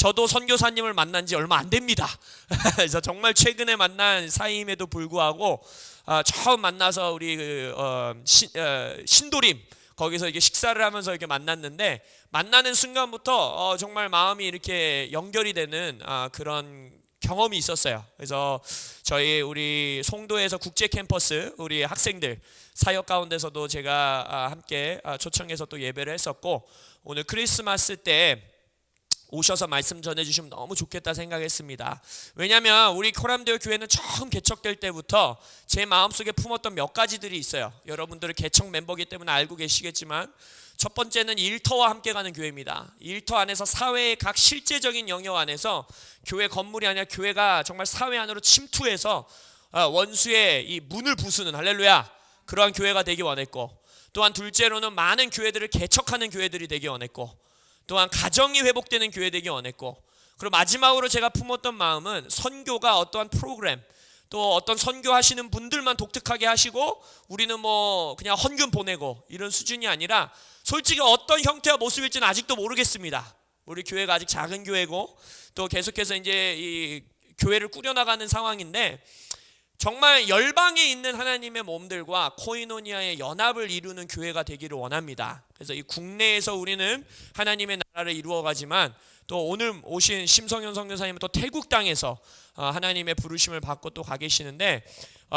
저도 선교사님을 만난 지 얼마 안 됩니다. 그래서 정말 최근에 만난 사이임에도 불구하고 처음 만나서 우리 신도림 거기서 이게 식사를 하면서 이렇게 만났는데, 만나는 순간부터 정말 마음이 이렇게 연결이 되는 그런 경험이 있었어요. 그래서 저희 우리 송도에서 국제 캠퍼스 우리 학생들 사역 가운데서도 제가 함께 초청해서 또 예배를 했었고, 오늘 크리스마스 때 오셔서 말씀 전해주시면 너무 좋겠다 생각했습니다. 왜냐하면 우리 코람데오 교회는 처음 개척될 때부터 제 마음속에 품었던 몇 가지들이 있어요. 여러분들은 개척 멤버이기 때문에 알고 계시겠지만, 첫 번째는 일터와 함께 가는 교회입니다. 일터 안에서 사회의 각 실제적인 영역 안에서 교회 건물이 아니라 교회가 정말 사회 안으로 침투해서 원수의 이 문을 부수는, 할렐루야, 그러한 교회가 되기 원했고, 또한 둘째로는 많은 교회들을 개척하는 교회들이 되기 원했고, 또한 가정이 회복되는 교회 되기 원했고, 그리고 마지막으로 제가 품었던 마음은 선교가 어떠한 프로그램, 또 어떤 선교하시는 분들만 독특하게 하시고 우리는 뭐 그냥 헌금 보내고 이런 수준이 아니라, 솔직히 어떤 형태와 모습일지는 아직도 모르겠습니다. 우리 교회가 아직 작은 교회고 또 계속해서 이제 이 교회를 꾸려나가는 상황인데, 정말 열방에 있는 하나님의 몸들과 코이노니아의 연합을 이루는 교회가 되기를 원합니다. 그래서 이 국내에서 우리는 하나님의 나라를 이루어가지만, 또 오늘 오신 심성현 선교사님은 또 태국 땅에서 하나님의 부르심을 받고 또 가 계시는데,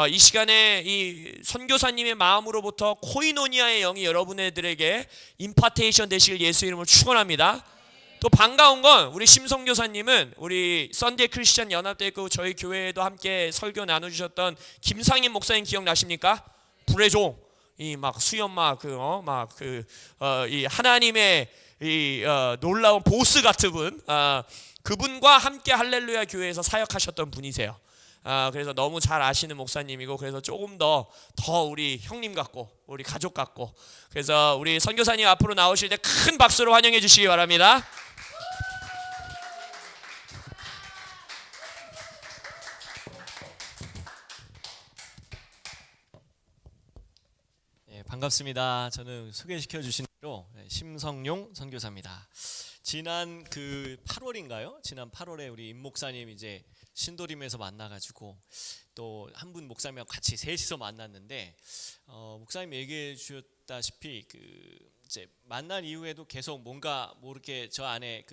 이 시간에 이 선교사님의 마음으로부터 코이노니아의 영이 여러분들에게 임파테이션 되시길 예수 이름으로 축원합니다. 또 반가운 건 우리 심성교사님은 우리 썬데이 크리스천 연합대 있고 저희 교회에도 함께 설교 나눠주셨던 김상인 목사님 기억나십니까? 불의 종, 이 막 수염막 이 하나님의 이 놀라운 보스 같은 분, 그분과 함께 할렐루야 교회에서 사역하셨던 분이세요. 그래서 너무 잘 아시는 목사님이고, 그래서 조금 더 우리 형님 같고 우리 가족 같고, 그래서 우리 선교사님 앞으로 나오실 때 큰 박수로 환영해 주시기 바랍니다. 반갑습니다. 저는 소개시켜 주신 대로 심성용 선교사입니다. 지난 8월인가요? 지난 8월에 우리 임 목사님 이제 신도림에서 만나가지고 또 한 분 목사님하고 같이 셋이서 만났는데, 목사님 얘기해 주셨다시피 이제 만난 이후에도 계속 뭔가 모르게 저 안에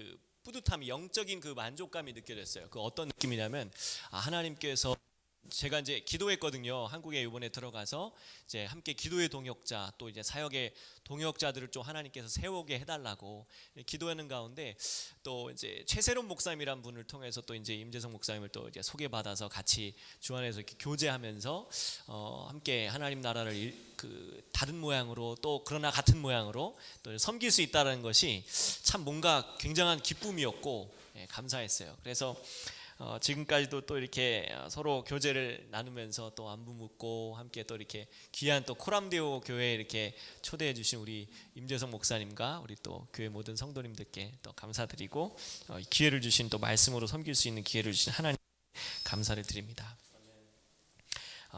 뿌듯함이, 영적인 만족감이 느껴졌어요. 어떤 느낌이냐면, 하나님께서, 제가 이제 기도했거든요. 한국에 이번에 들어가서 이제 함께 기도의 동역자, 또 이제 사역의 동역자들을 좀 하나님께서 세우게 해달라고 기도하는 가운데, 또 이제 최세론 목사님이란 분을 통해서 또 이제 임재성 목사님을 또 이제 소개받아서 같이 주 안에서 이렇게 교제하면서 함께 하나님 나라를 다른 모양으로, 또 그러나 같은 모양으로 또 섬길 수 있다는 것이 참 뭔가 굉장한 기쁨이었고, 감사했어요. 그래서 지금까지도 또 이렇게 서로 교제를 나누면서 또 안부 묻고, 함께 또 이렇게 귀한 또 코람데오 교회에 이렇게 초대해 주신 우리 임재성 목사님과 우리 또 교회 모든 성도님들께 또 감사드리고, 기회를 주신, 또 말씀으로 섬길 수 있는 기회를 주신 하나님 감사를 드립니다.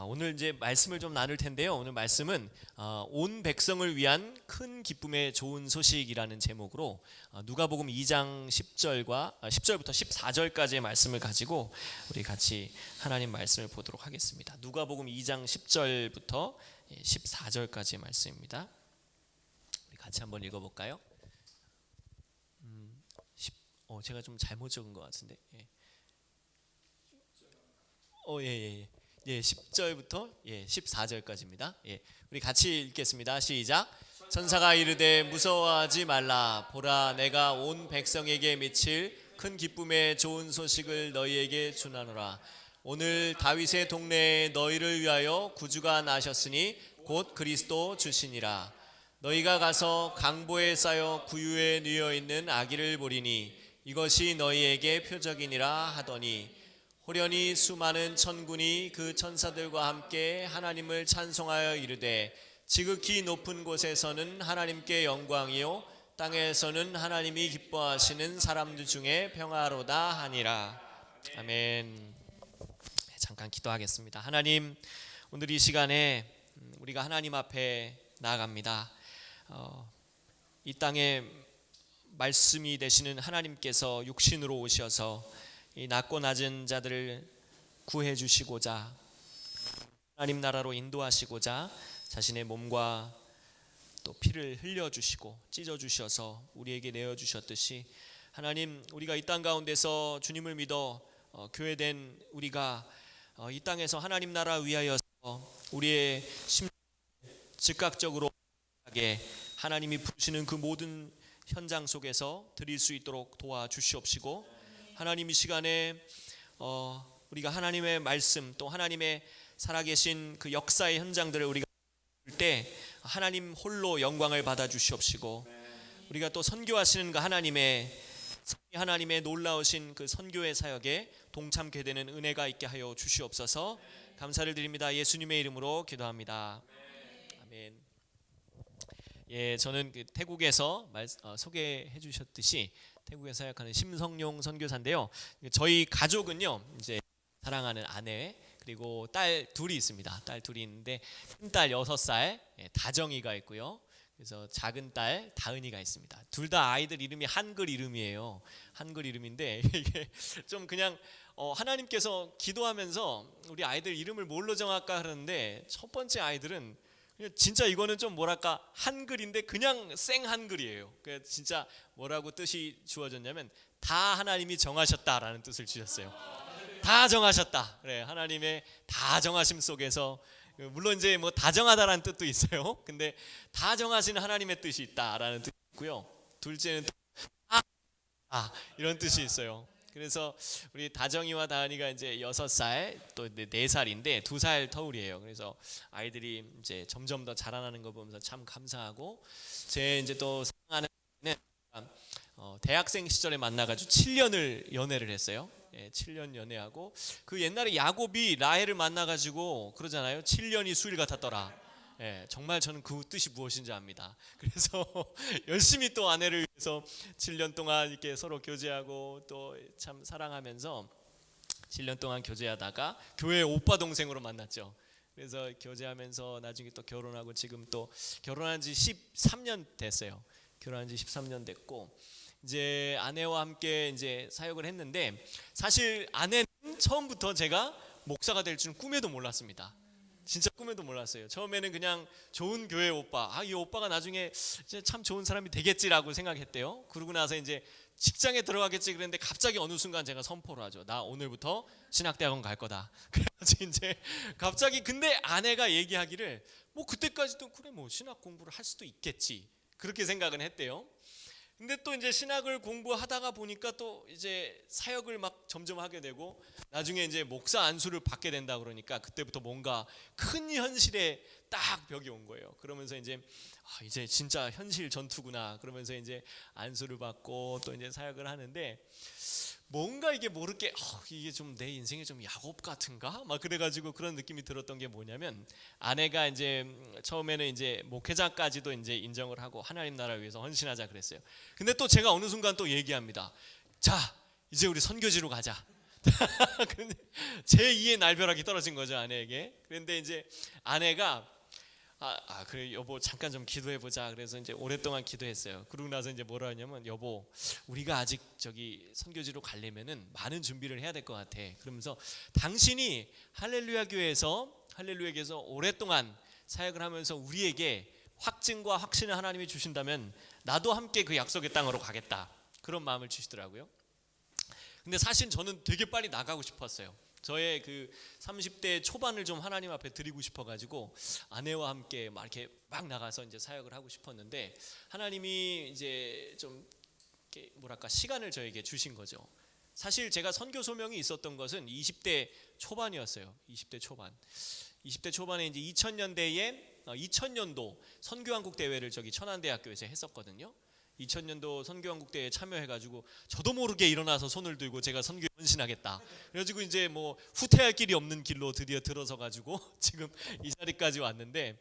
오늘 이제 말씀을 좀 나눌 텐데요. 오늘 말씀은 온 백성을 위한 큰 기쁨의 좋은 소식이라는 제목으로 누가복음 2장 10절부터 14절까지의 말씀을 가지고 우리 같이 하나님 말씀을 보도록 하겠습니다. 누가복음 2장 10절부터 14절까지의 말씀입니다. 우리 같이 한번 읽어볼까요? 제가 좀 잘못 적은 것 같은데. 예, 10절부터 14절까지입니다. 우리 같이 읽겠습니다. 시작. 천사가 이르되 무서워하지 말라. 보라, 내가 온 백성에게 미칠 큰 기쁨의 좋은 소식을 너희에게 주나노라. 오늘 다윗의 동네에 너희를 위하여 구주가 나셨으니 곧 그리스도 주시니라. 너희가 가서 강보에 쌓여 구유에 누워 있는 아기를 보리니 이것이 너희에게 표적이니라 하더니, 호련히 수많은 천군이 그 천사들과 함께 하나님을 찬송하여 이르되, 지극히 높은 곳에서는 하나님께 영광이요 땅에서는 하나님이 기뻐하시는 사람들 중에 평화로다 하니라. 아멘. 잠깐 기도하겠습니다. 하나님, 오늘 이 시간에 우리가 하나님 앞에 나아갑니다. 이 땅에 말씀이 되시는 하나님께서 육신으로 오셔서 이 낮고 낮은 자들을 구해 주시고자 하나님 나라로 인도하시고자 자신의 몸과 또 피를 흘려 주시고 찢어 주셔서 우리에게 내어 주셨듯이 하나님, 우리가 이 땅 가운데서 주님을 믿어 교회된 우리가 이 땅에서 하나님 나라 위하여서 우리의 심령 즉각적으로 하나님이 부르시는 그 모든 현장 속에서 드릴 수 있도록 도와주시옵시고, 하나님 이 시간에 우리가 하나님의 말씀 또 하나님의 살아계신 그 역사의 현장들을 우리가 볼 때 하나님 홀로 영광을 받아 주시옵시고, 우리가 또 선교하시는 그 하나님의 놀라우신 그 선교의 사역에 동참케 되는 은혜가 있게 하여 주시옵소서. 감사를 드립니다. 예수님의 이름으로 기도합니다. 아멘. 예, 저는 그 태국에서 소개해 주셨듯이 태국에 사역하는 심성용 선교사인데요. 저희 가족은요, 이제 사랑하는 아내 그리고 딸 둘이 있습니다. 딸 둘이 있는데 큰 딸 6살 다정이가 있고요. 그래서 작은 딸 다은이가 있습니다. 둘 다 아이들 이름이 한글 이름이에요. 한글 이름인데 이게 좀 그냥 하나님께서 기도하면서 우리 아이들 이름을 뭘로 정할까 하는데, 첫 번째 아이들은 진짜 이거는 좀 뭐랄까 한글인데 그냥 생 한글이에요. 그래서 진짜 뭐라고 뜻이 주어졌냐면 다 하나님이 정하셨다라는 뜻을 주셨어요. 다 정하셨다. 그래, 하나님의 다 정하심 속에서, 물론 이제 뭐 다정하다라는 뜻도 있어요. 근데 다 정하시는 하나님의 뜻이 있다라는 뜻이 있고요. 둘째는 또 이런 뜻이 있어요. 그래서 우리 다정이와 다은이가 이제 6살 또 4살인데 2살 터울이에요. 그래서 아이들이 이제 점점 더 자라나는 거 보면서 참 감사하고, 제 이제 또 사랑하는 대학생 시절에 만나가지고 7년을 연애를 했어요. 7년 연애하고, 그 옛날에 야곱이 라헬을 만나가지고 그러잖아요. 7년이 수일 같았더라. 정말 저는 그 뜻이 무엇인지 압니다. 그래서 열심히 또 아내를 위해서 7년 동안 이렇게 서로 교제하고 또 참 사랑하면서 7년 동안 교제하다가 교회 오빠 동생으로 만났죠. 그래서 교제하면서 나중에 또 결혼하고, 지금 또 결혼한 지 13년 됐어요. 결혼한 지 13년 됐고, 이제 아내와 함께 이제 사역을 했는데, 사실 아내는 처음부터 제가 목사가 될 줄은 꿈에도 몰랐습니다. 진짜 꿈에도 몰랐어요. 처음에는 그냥 좋은 교회 오빠, 이 오빠가 나중에 이제 참 좋은 사람이 되겠지라고 생각했대요. 그러고 나서 이제 직장에 들어가겠지 그랬는데, 갑자기 어느 순간 제가 선포를 하죠. 나 오늘부터 신학대학원 갈 거다. 그래가지고 이제 갑자기, 근데 아내가 얘기하기를 뭐 그때까지도 그래 뭐 신학 공부를 할 수도 있겠지, 그렇게 생각은 했대요. 근데 또 이제 신학을 공부하다가 보니까 또 이제 사역을 막 점점 하게 되고, 나중에 이제 목사 안수를 받게 된다 그러니까 그때부터 뭔가 큰 현실에 딱 벽이 온 거예요. 그러면서 이제 이제 진짜 현실 전투구나. 그러면서 이제 안수를 받고 또 이제 사역을 하는데, 뭔가 이게 모르게 이게 좀 내 인생에 좀 야곱 같은가? 막 그래가지고 그런 느낌이 들었던 게 뭐냐면, 아내가 이제 처음에는 이제 목회자까지도 이제 인정을 하고 하나님 나라를 위해서 헌신하자 그랬어요. 근데 또 제가 어느 순간 또 얘기합니다. 자, 이제 우리 선교지로 가자. 근데 제2의 날벼락이 떨어진 거죠, 아내에게. 그런데 이제 아내가 그래 여보 잠깐 좀 기도해보자. 그래서 이제 오랫동안 기도했어요. 그러고 나서 이제 뭐라 하냐면, 여보 우리가 아직 저기 선교지로 가려면은 많은 준비를 해야 될 것 같아. 그러면서 당신이 할렐루야 교회에서 오랫동안 사역을 하면서 우리에게 확증과 확신을 하나님이 주신다면 나도 함께 그 약속의 땅으로 가겠다, 그런 마음을 주시더라고요. 근데 사실 저는 되게 빨리 나가고 싶었어요. 저의 그 30대 초반을 좀 하나님 앞에 드리고 싶어가지고 아내와 함께 막 이렇게 막 나가서 이제 사역을 하고 싶었는데, 하나님이 이제 좀 이렇게 뭐랄까 시간을 저에게 주신 거죠. 사실 제가 선교 소명이 있었던 것은 20대 초반이었어요. 20대 초반에 이제 2000년도 선교한국 대회를 저기 천안대학교에서 했었거든요. 2000년도 선교한국 대회에 참여해가지고 저도 모르게 일어나서 손을 들고 제가 선교에 헌신하겠다. 그래가지고 이제 뭐 후퇴할 길이 없는 길로 드디어 들어서가지고 지금 이 자리까지 왔는데,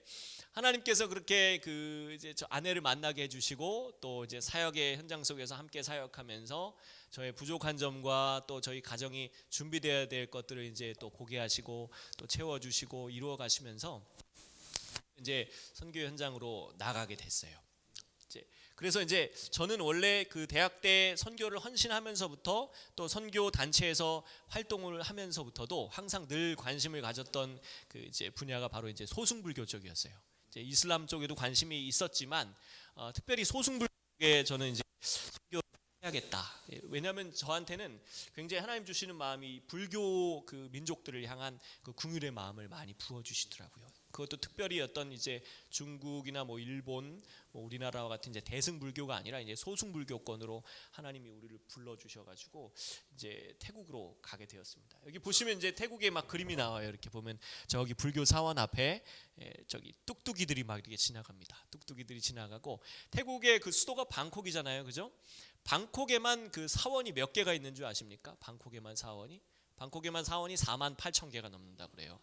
하나님께서 그렇게 그 이제 저 아내를 만나게 해주시고, 또 이제 사역의 현장 속에서 함께 사역하면서 저의 부족한 점과 또 저희 가정이 준비되어야 될 것들을 이제 또 보게 하시고 또 채워주시고 이루어 가시면서 이제 선교 현장으로 나가게 됐어요. 이제 그래서 이제 저는 원래 그 대학 때 선교를 헌신하면서부터 또 선교 단체에서 활동을 하면서부터도 항상 늘 관심을 가졌던 그 이제 분야가 바로 이제 소승불교 쪽이었어요. 이제 이슬람 쪽에도 관심이 있었지만 특별히 소승불교에 저는 이제 선교 해야겠다. 왜냐하면 저한테는 굉장히 하나님 주시는 마음이 불교 그 민족들을 향한 그 긍휼의 마음을 많이 부어 주시더라고요. 그것도 특별히 어떤 이제 중국이나 뭐 일본, 뭐 우리나라와 같은 이제 대승불교가 아니라 이제 소승불교권으로 하나님이 우리를 불러 주셔가지고 이제 태국으로 가게 되었습니다. 여기 보시면 이제 태국에 막 그림이 나와요. 이렇게 보면 저기 불교 사원 앞에 저기 뚝뚝이들이 막 이렇게 지나갑니다. 뚝뚝이들이 지나가고 태국의 그 수도가 방콕이잖아요, 그죠? 방콕에만 그 사원이 몇 개가 있는 줄 아십니까? 방콕에만 사원이 48,000개가 넘는다 그래요.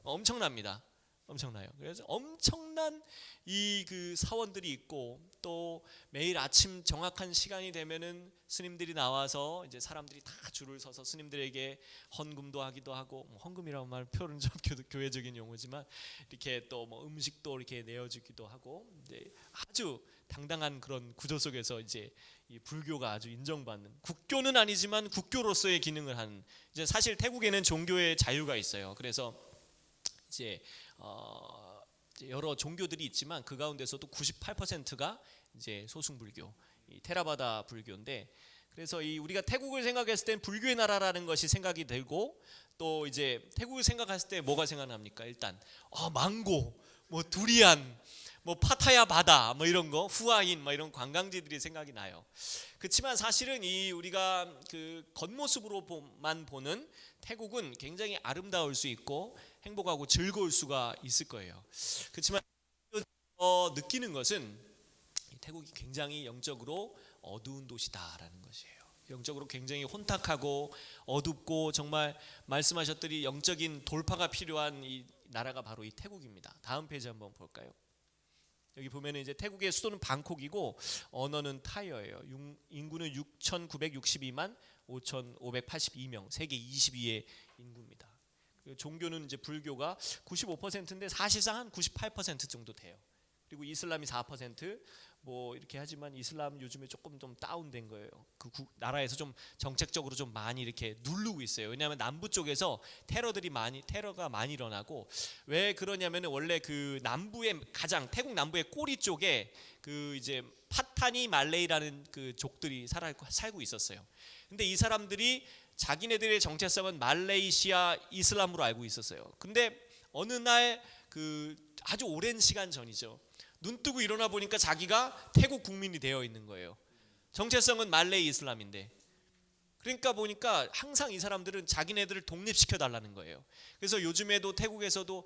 엄청납니다. 엄청나요. 그래서 엄청난 이 그 사원들이 있고 또 매일 아침 정확한 시간이 되면은 스님들이 나와서 이제 사람들이 다 줄을 서서 스님들에게 헌금도 하기도 하고, 뭐 헌금이라고 말 표현은 좀 교회적인 용어지만 이렇게 또 뭐 음식도 이렇게 내어주기도 하고, 이제 아주 당당한 그런 구조 속에서 이제 이 불교가 아주 인정받는, 국교는 아니지만 국교로서의 기능을 하는, 이제 사실 태국에는 종교의 자유가 있어요. 그래서 이제 여러 종교들이 있지만 그 가운데서도 98%가 이제 소승불교, 이 테라바다 불교인데, 그래서 이 우리가 태국을 생각했을 땐 불교의 나라라는 것이 생각이 되고, 또 이제 태국을 생각했을 때 뭐가 생각납니까? 일단 망고, 뭐 두리안, 뭐 파타야 바다, 뭐 이런 거, 후아인, 뭐 이런 관광지들이 생각이 나요. 그렇지만 사실은 이 우리가 그 겉모습으로만 보는 태국은 굉장히 아름다울 수 있고 행복하고 즐거울 수가 있을 거예요. 그렇지만 느끼는 것은 태국이 굉장히 영적으로 어두운 도시다라는 것이에요. 영적으로 굉장히 혼탁하고 어둡고, 정말 말씀하셨더니 영적인 돌파가 필요한 이 나라가 바로 이 태국입니다. 다음 페이지 한번 볼까요? 여기 보면은 이제 태국의 수도는 방콕이고 언어는 타이어예요. 인구는 6,962만 5,582명, 세계 22의 인구입니다. 종교는 이제 불교가 95%인데 사실상 한 98% 정도 돼요. 그리고 이슬람이 4%, 뭐 이렇게 하지만 이슬람 요즘에 조금 좀 다운된 거예요. 그 나라에서 좀 정책적으로 좀 많이 이렇게 누르고 있어요. 왜냐하면 남부 쪽에서 테러가 많이 일어나고, 왜 그러냐면 원래 그 남부의 태국 남부의 꼬리 쪽에 그 이제 파타니 말레이라는 그 족들이 살고 있었어요. 근데 이 사람들이 자기네들의 정체성은 말레이시아 이슬람으로 알고 있었어요. 근데 어느 날 그 아주 오랜 시간 전이죠. 눈 뜨고 일어나 보니까 자기가 태국 국민이 되어 있는 거예요. 정체성은 말레이 이슬람인데. 그러니까 보니까 항상 이 사람들은 자기네들을 독립시켜 달라는 거예요. 그래서 요즘에도 태국에서도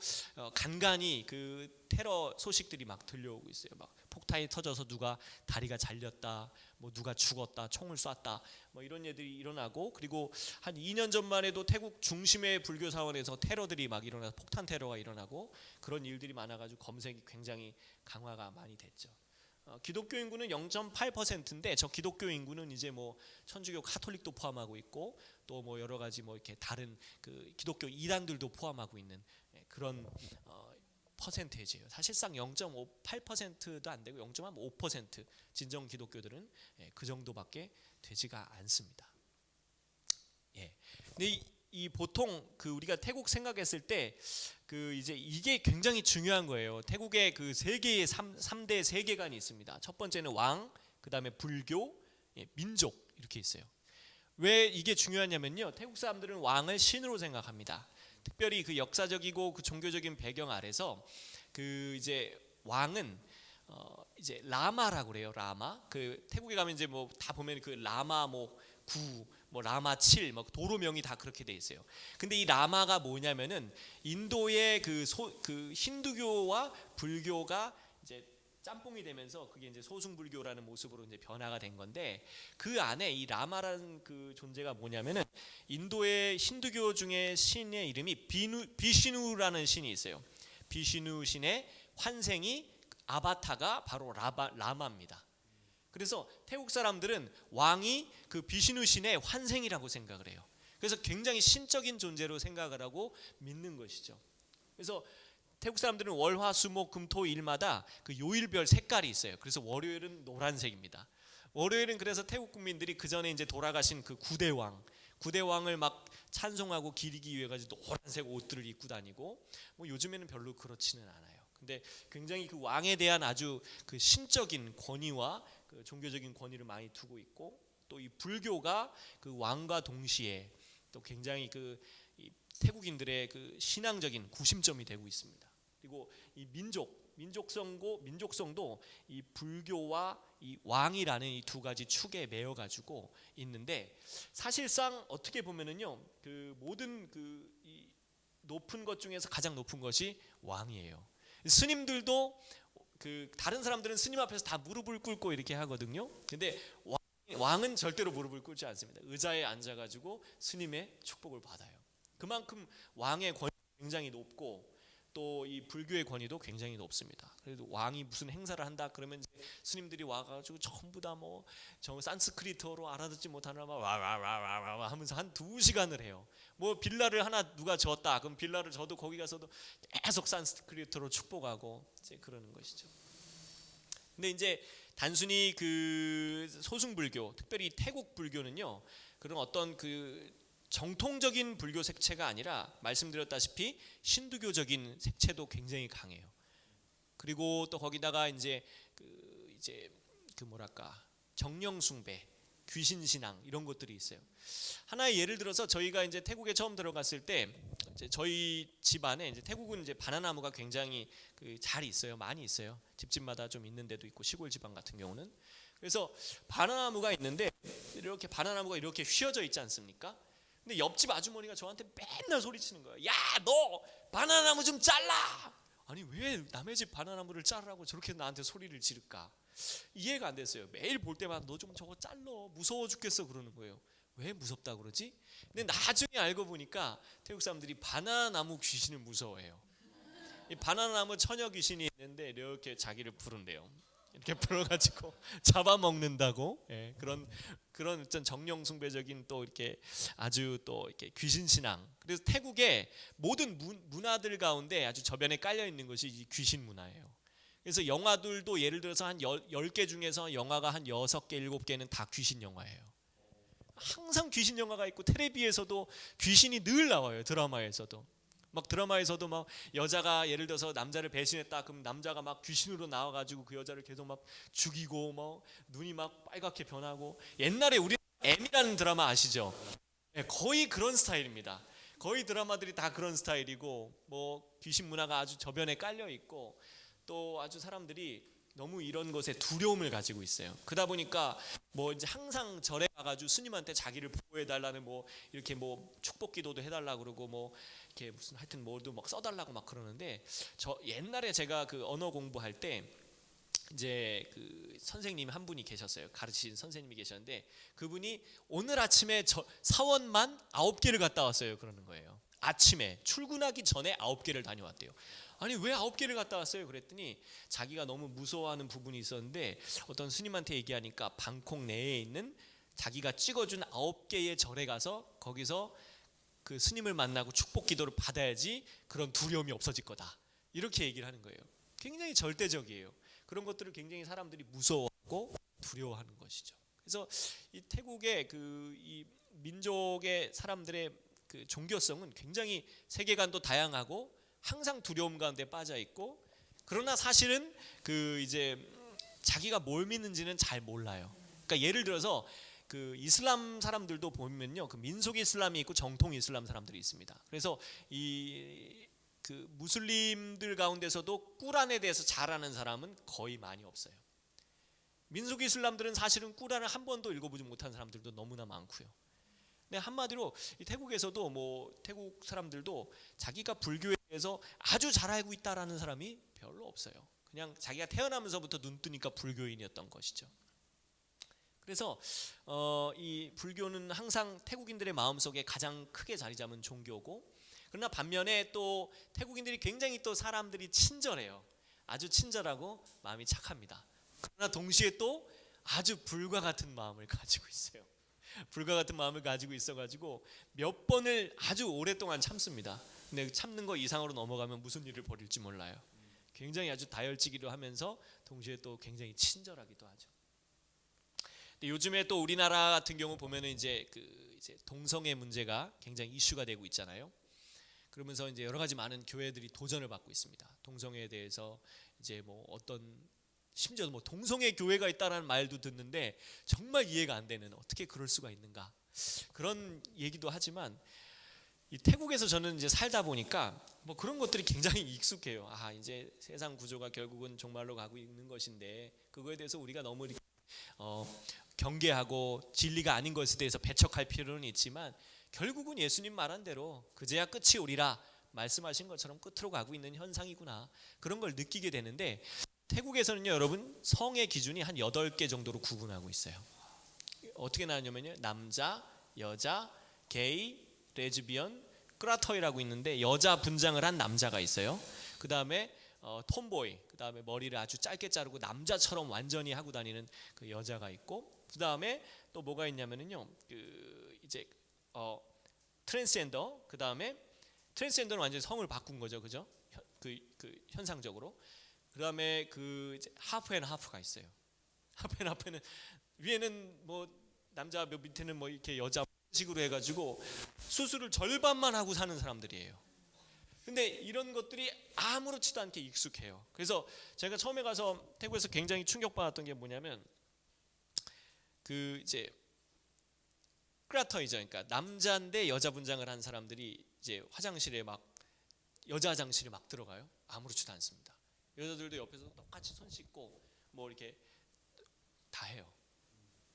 간간히 그 테러 소식들이 막 들려오고 있어요. 막 폭탄이 터져서 누가 다리가 잘렸다, 뭐 누가 죽었다, 총을 쐈다, 뭐 이런 일들이 일어나고, 그리고 한 2년 전만 해도 태국 중심의 불교 사원에서 테러들이 막 일어나서 폭탄 테러가 일어나고, 그런 일들이 많아가지고 검색이 굉장히 강화가 많이 됐죠. 기독교 인구는 0.8%인데 저 기독교 인구는 이제 뭐 천주교 카톨릭도 포함하고 있고, 또 뭐 여러 가지 뭐 이렇게 다른 그 기독교 이단들도 포함하고 있는 그런 퍼센테이지예요. 사실상 0.58%도 안 되고 0.5% 진정 기독교들은 그 정도밖에 되지가 않습니다. 근데 이 보통 그 우리가 태국 생각했을 때 그 이제 이게 굉장히 중요한 거예요. 태국에 그 세 개의 3대 세계관이 있습니다. 첫 번째는 왕, 그다음에 불교, 민족, 이렇게 있어요. 왜 이게 중요하냐면요, 태국 사람들은 왕을 신으로 생각합니다. 특별히 그 역사적이고 그 종교적인 배경 아래서 그 이제 왕은 이제 라마라고 그래요. 라마. 그 태국에 가면 이제 뭐 다 보면 그 라마 뭐 9, 뭐 라마 7, 뭐 도로명이 다 그렇게 돼 있어요. 근데 이 라마가 뭐냐면은 인도의 그 힌두교와 불교가 이제 짬뽕이 되면서 그게 이제 소승불교라는 모습으로 이제 변화가 된 건데, 그 안에 이 라마라는 그 존재가 뭐냐면은 인도의 힌두교 중에 신의 이름이 비시누라는 신이 있어요. 비시누 신의 환생이 아바타가 바로 라마입니다. 그래서 태국 사람들은 왕이 그 비시누 신의 환생이라고 생각을 해요. 그래서 굉장히 신적인 존재로 생각을 하고 믿는 것이죠. 그래서 태국 사람들은 월, 화, 수, 목, 금, 토, 일마다 그 요일별 색깔이 있어요. 그래서 월요일은 노란색입니다. 월요일은 그래서 태국 국민들이 그 전에 이제 돌아가신 그 구대왕을 막 찬송하고 기리기 위해 가지고 노란색 옷들을 입고 다니고, 뭐 요즘에는 별로 그렇지는 않아요. 근데 굉장히 그 왕에 대한 아주 그 신적인 권위와 그 종교적인 권위를 많이 두고 있고, 또 이 불교가 그 왕과 동시에 또 굉장히 이 태국인들의 그 신앙적인 구심점이 되고 있습니다. 그리고 이 민족성도 이 불교와 이 왕이라는 이 두 가지 축에 매여 가지고 있는데, 사실상 어떻게 보면은요, 그 모든 이 높은 것 중에서 가장 높은 것이 왕이에요. 스님들도 그 다른 사람들은 스님 앞에서 다 무릎을 꿇고 이렇게 하거든요. 근데 왕은 절대로 무릎을 꿇지 않습니다. 의자에 앉아가지고 스님의 축복을 받아요. 그만큼 왕의 권위 굉장히 높고, 또 이 불교의 권위도 굉장히 높습니다. 그래도 왕이 무슨 행사를 한다 그러면 이제 스님들이 와가지고 전부 다 뭐 산스크리트어로 알아듣지 못하나 막 와와와와 하면서 한 2시간을 해요. 뭐 빌라를 하나 누가 줬다 그럼 빌라를 줘도 거기 가서도 계속 산스크리트어로 축복하고 이제 그러는 것이죠. 근데 이제 단순히 그 소승불교, 특별히 태국 불교는요, 그런 어떤 그 정통적인 불교 색채가 아니라 말씀드렸다시피 신두교적인 색채도 굉장히 강해요. 그리고 또 거기다가 이제 그 뭐랄까 정령숭배, 귀신신앙 이런 것들이 있어요. 하나의 예를 들어서 저희가 이제 태국에 처음 들어갔을 때 이제 저희 집안에 이제 태국은 이제 바나나무가 굉장히 잘 있어요. 많이 있어요. 집집마다 좀 있는 데도 있고 시골 지방 같은 경우는. 그래서 바나나무가 있는데 이렇게 바나나무가 이렇게 휘어져 있지 않습니까? 근데 옆집 아주머니가 저한테 맨날 소리치는 거예요. 야, 너 바나나무 좀 잘라. 아니 왜 남의 집 바나나무를 자르라고 저렇게 나한테 소리를 지를까? 이해가 안 됐어요. 매일 볼 때마다 너 좀 저거 잘라. 무서워 죽겠어 그러는 거예요. 왜 무섭다 그러지? 근데 나중에 알고 보니까 태국 사람들이 바나나나무 귀신을 무서워해요. 이 바나나나무 처녀 귀신이 있는데 이렇게 자기를 부른대요. 이렇게 불어가지고 잡아먹는다고. 예, 그런 어떤 정령숭배적인 또 이렇게 아주 또 이렇게 귀신 신앙. 그래서 태국의 모든 문화들 가운데 아주 저변에 깔려 있는 것이 이 귀신 문화예요. 그래서 영화들도 예를 들어서 한 10개 중에서 영화가 한 6개, 7개는 다 귀신 영화예요. 항상 귀신 영화가 있고, 텔레비에서도 귀신이 늘 나와요. 드라마에서도. 막 드라마에서도 막 여자가 예를 들어서 남자를 배신했다 그럼 남자가 막 귀신으로 나와가지고 그 여자를 계속 막 죽이고, 뭐 눈이 막 빨갛게 변하고. 옛날에 우리 M이라는 드라마 아시죠? 네, 거의 그런 스타일입니다. 거의 드라마들이 다 그런 스타일이고, 뭐 귀신 문화가 아주 저변에 깔려 있고, 또 아주 사람들이 너무 이런 것에 두려움을 가지고 있어요. 그러다 보니까 뭐 이제 항상 절에 가가지고 스님한테 자기를 보호해 달라는 뭐 이렇게 뭐 축복 기도도 해달라 그러고, 뭐 이렇게 무슨 하여튼 뭐도 막 써달라고 막 그러는데, 저 옛날에 제가 그 언어 공부할 때 이제 그 선생님 한 분이 계셨어요. 가르치신 선생님이 계셨는데, 그분이 오늘 아침에 사원만 9개를 갔다 왔어요. 그러는 거예요. 아침에 출근하기 전에 9개를 다녀왔대요. 아니 왜 9개를 갔다 왔어요? 그랬더니 자기가 너무 무서워하는 부분이 있었는데, 어떤 스님한테 얘기하니까 방콕 내에 있는 자기가 찍어준 9개의 절에 가서 거기서 그 스님을 만나고 축복 기도를 받아야지 그런 두려움이 없어질 거다, 이렇게 얘기를 하는 거예요. 굉장히 절대적이에요. 그런 것들을 굉장히 사람들이 무서워하고 두려워하는 것이죠. 그래서 이 태국의 이 민족의 사람들의 그 종교성은 굉장히 세계관도 다양하고 항상 두려움 가운데 빠져 있고, 그러나 사실은 이제 자기가 뭘 믿는지는 잘 몰라요. 그러니까 예를 들어서 그 이슬람 사람들도 보면요, 그 민속 이슬람이 있고 정통 이슬람 사람들이 있습니다. 그래서 그 무슬림들 가운데서도 꾸란에 대해서 잘 아는 사람은 거의 많이 없어요. 민속 이슬람들은 사실은 꾸란을 한 번도 읽어보지 못한 사람들도 너무나 많고요. 근데 한마디로 이 태국에서도 뭐 태국 사람들도 자기가 불교에 대해서 아주 잘 알고 있다라는 사람이 별로 없어요. 그냥 자기가 태어나면서부터 눈 뜨니까 불교인이었던 것이죠. 그래서 이 불교는 항상 태국인들의 마음속에 가장 크게 자리 잡은 종교고, 그러나 반면에 또 태국인들이 굉장히 또 사람들이 친절해요. 아주 친절하고 마음이 착합니다. 그러나 동시에 또 아주 불과 같은 마음을 가지고 있어요. 불과 같은 마음을 가지고 있어가지고 몇 번을 아주 오랫동안 참습니다. 근데 참는 거 이상으로 넘어가면 무슨 일을 벌일지 몰라요. 굉장히 아주 다혈질기도 하면서 동시에 또 굉장히 친절하기도 하죠. 근데 요즘에 또 우리나라 같은 경우 보면은 이제 동성애 문제가 굉장히 이슈가 되고 있잖아요. 그러면서 이제 여러 가지 많은 교회들이 도전을 받고 있습니다. 동성애에 대해서 이제 뭐 심지어 뭐 동성애 교회가 있다라는 말도 듣는데 정말 이해가 안 되는, 어떻게 그럴 수가 있는가, 그런 얘기도 하지만 이 태국에서 저는 이제 살다 보니까 뭐 그런 것들이 굉장히 익숙해요. 이제 세상 구조가 결국은 종말로 가고 있는 것인데 그거에 대해서 우리가 너무 이렇게 경계하고 진리가 아닌 것에 대해서 배척할 필요는 있지만 결국은 예수님 말한 대로 그제야 끝이 오리라 말씀하신 것처럼 끝으로 가고 있는 현상이구나, 그런 걸 느끼게 되는데, 태국에서는요 여러분, 성의 기준이 한 8개 정도로 구분하고 있어요. 어떻게 나누냐면요, 남자, 여자, 게이, 레즈비언, 크라터이라고 있는데 여자 분장을 한 남자가 있어요. 그 다음에 톰보이, 그 다음에 머리를 아주 짧게 자르고 남자처럼 완전히 하고 다니는 그 여자가 있고, 그 다음에 또 뭐가 있냐면은요, 이제 트랜스젠더, 그 다음에 트랜스젠더는 완전히 성을 바꾼 거죠, 그죠? 현상적으로. 그 다음에 하프 앤 하프가 있어요. 하프 앤 하프는 위에는 뭐 남자, 밑에는 뭐 이렇게 여자 식으로 해가지고 수술을 절반만 하고 사는 사람들이에요. 근데 이런 것들이 아무렇지도 않게 익숙해요. 그래서 제가 처음에 가서 태국에서 굉장히 충격받았던 게 뭐냐면 이제 크라터이죠. 그러니까 남자인데 여자 분장을 한 사람들이 이제 화장실에 막 여자 화장실에 막 들어가요. 아무렇지도 않습니다. 여자들도 옆에서 똑같이 손 씻고 뭐 이렇게 다 해요.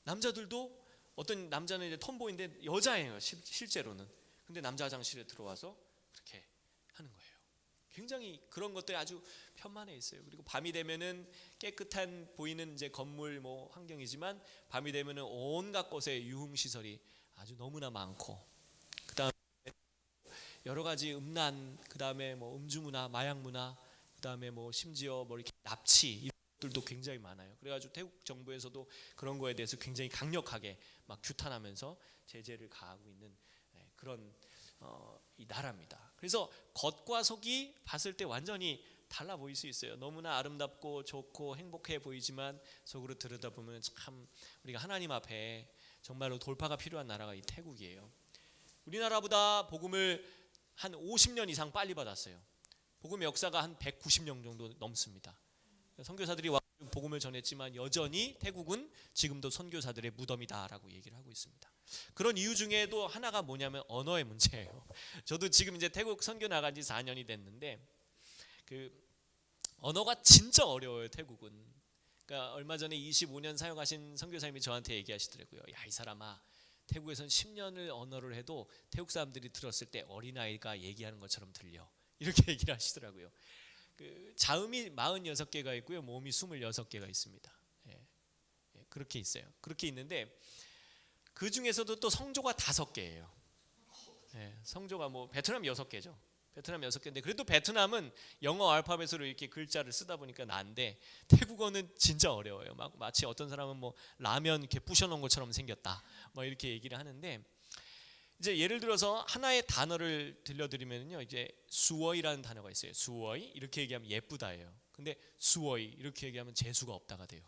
남자들도 어떤 남자는 이제 톰보이인데 여자예요, 실제로는. 근데 남자 화장실에 들어와서 그렇게 하는 거예요. 굉장히 그런 것들이 아주 편만해 있어요. 그리고 밤이 되면은 깨끗한 보이는 이제 건물 뭐 환경이지만 밤이 되면은 온갖 곳에 유흥 시설이 아주 너무나 많고, 그다음에 여러 가지 음란, 그다음에 뭐 음주 문화, 마약 문화, 그다음에 뭐 심지어 뭐 이렇게 납치, 이런 것들도 굉장히 많아요. 그래가지고 태국 정부에서도 그런 거에 대해서 굉장히 강력하게 막 규탄하면서 제재를 가하고 있는 그런 이 나라입니다. 그래서 겉과 속이 봤을 때 완전히 달라 보일 수 있어요. 너무나 아름답고 좋고 행복해 보이지만 속으로 들여다보면 참 우리가 하나님 앞에 정말로 돌파가 필요한 나라가 이 태국이에요. 우리나라보다 복음을 한 50년 이상 빨리 받았어요. 복음 역사가 한 190년 정도 넘습니다. 선교사들이 와 복음을 전했지만 여전히 태국은 지금도 선교사들의 무덤이다라고 얘기를 하고 있습니다. 그런 이유 중에도 하나가 뭐냐면 언어의 문제예요. 저도 지금 이제 태국 선교 나간 지 4년이 됐는데 언어가 진짜 어려워요, 태국은. 그러니까 얼마 전에 25년 사역하신 선교사님이 저한테 얘기하시더라고요. 야, 이 사람아, 태국에선 10년을 언어를 해도 태국 사람들이 들었을 때 어린아이가 얘기하는 것처럼 들려, 이렇게 얘기를 하시더라고요. 자음이 46개가 있고요, 모음이 26개가 있습니다. 그렇게 있어요. 그렇게 있는데 그 중에서도 또 성조가 5개예요. 성조가 뭐 베트남 6개죠. 베트남 6개인데 그래도 베트남은 영어 알파벳으로 이렇게 글자를 쓰다 보니까 나은데 태국어는 진짜 어려워요. 막 마치 어떤 사람은 뭐 라면 이렇게 부셔놓은 것처럼 생겼다, 뭐 이렇게 얘기를 하는데, 이제 예를 들어서 하나의 단어를 들려드리면요, 이제 수어이라는 단어가 있어요. 수어이 이렇게 얘기하면 예쁘다예요. 근데 수어이 이렇게 얘기하면 재수가 없다가 돼요.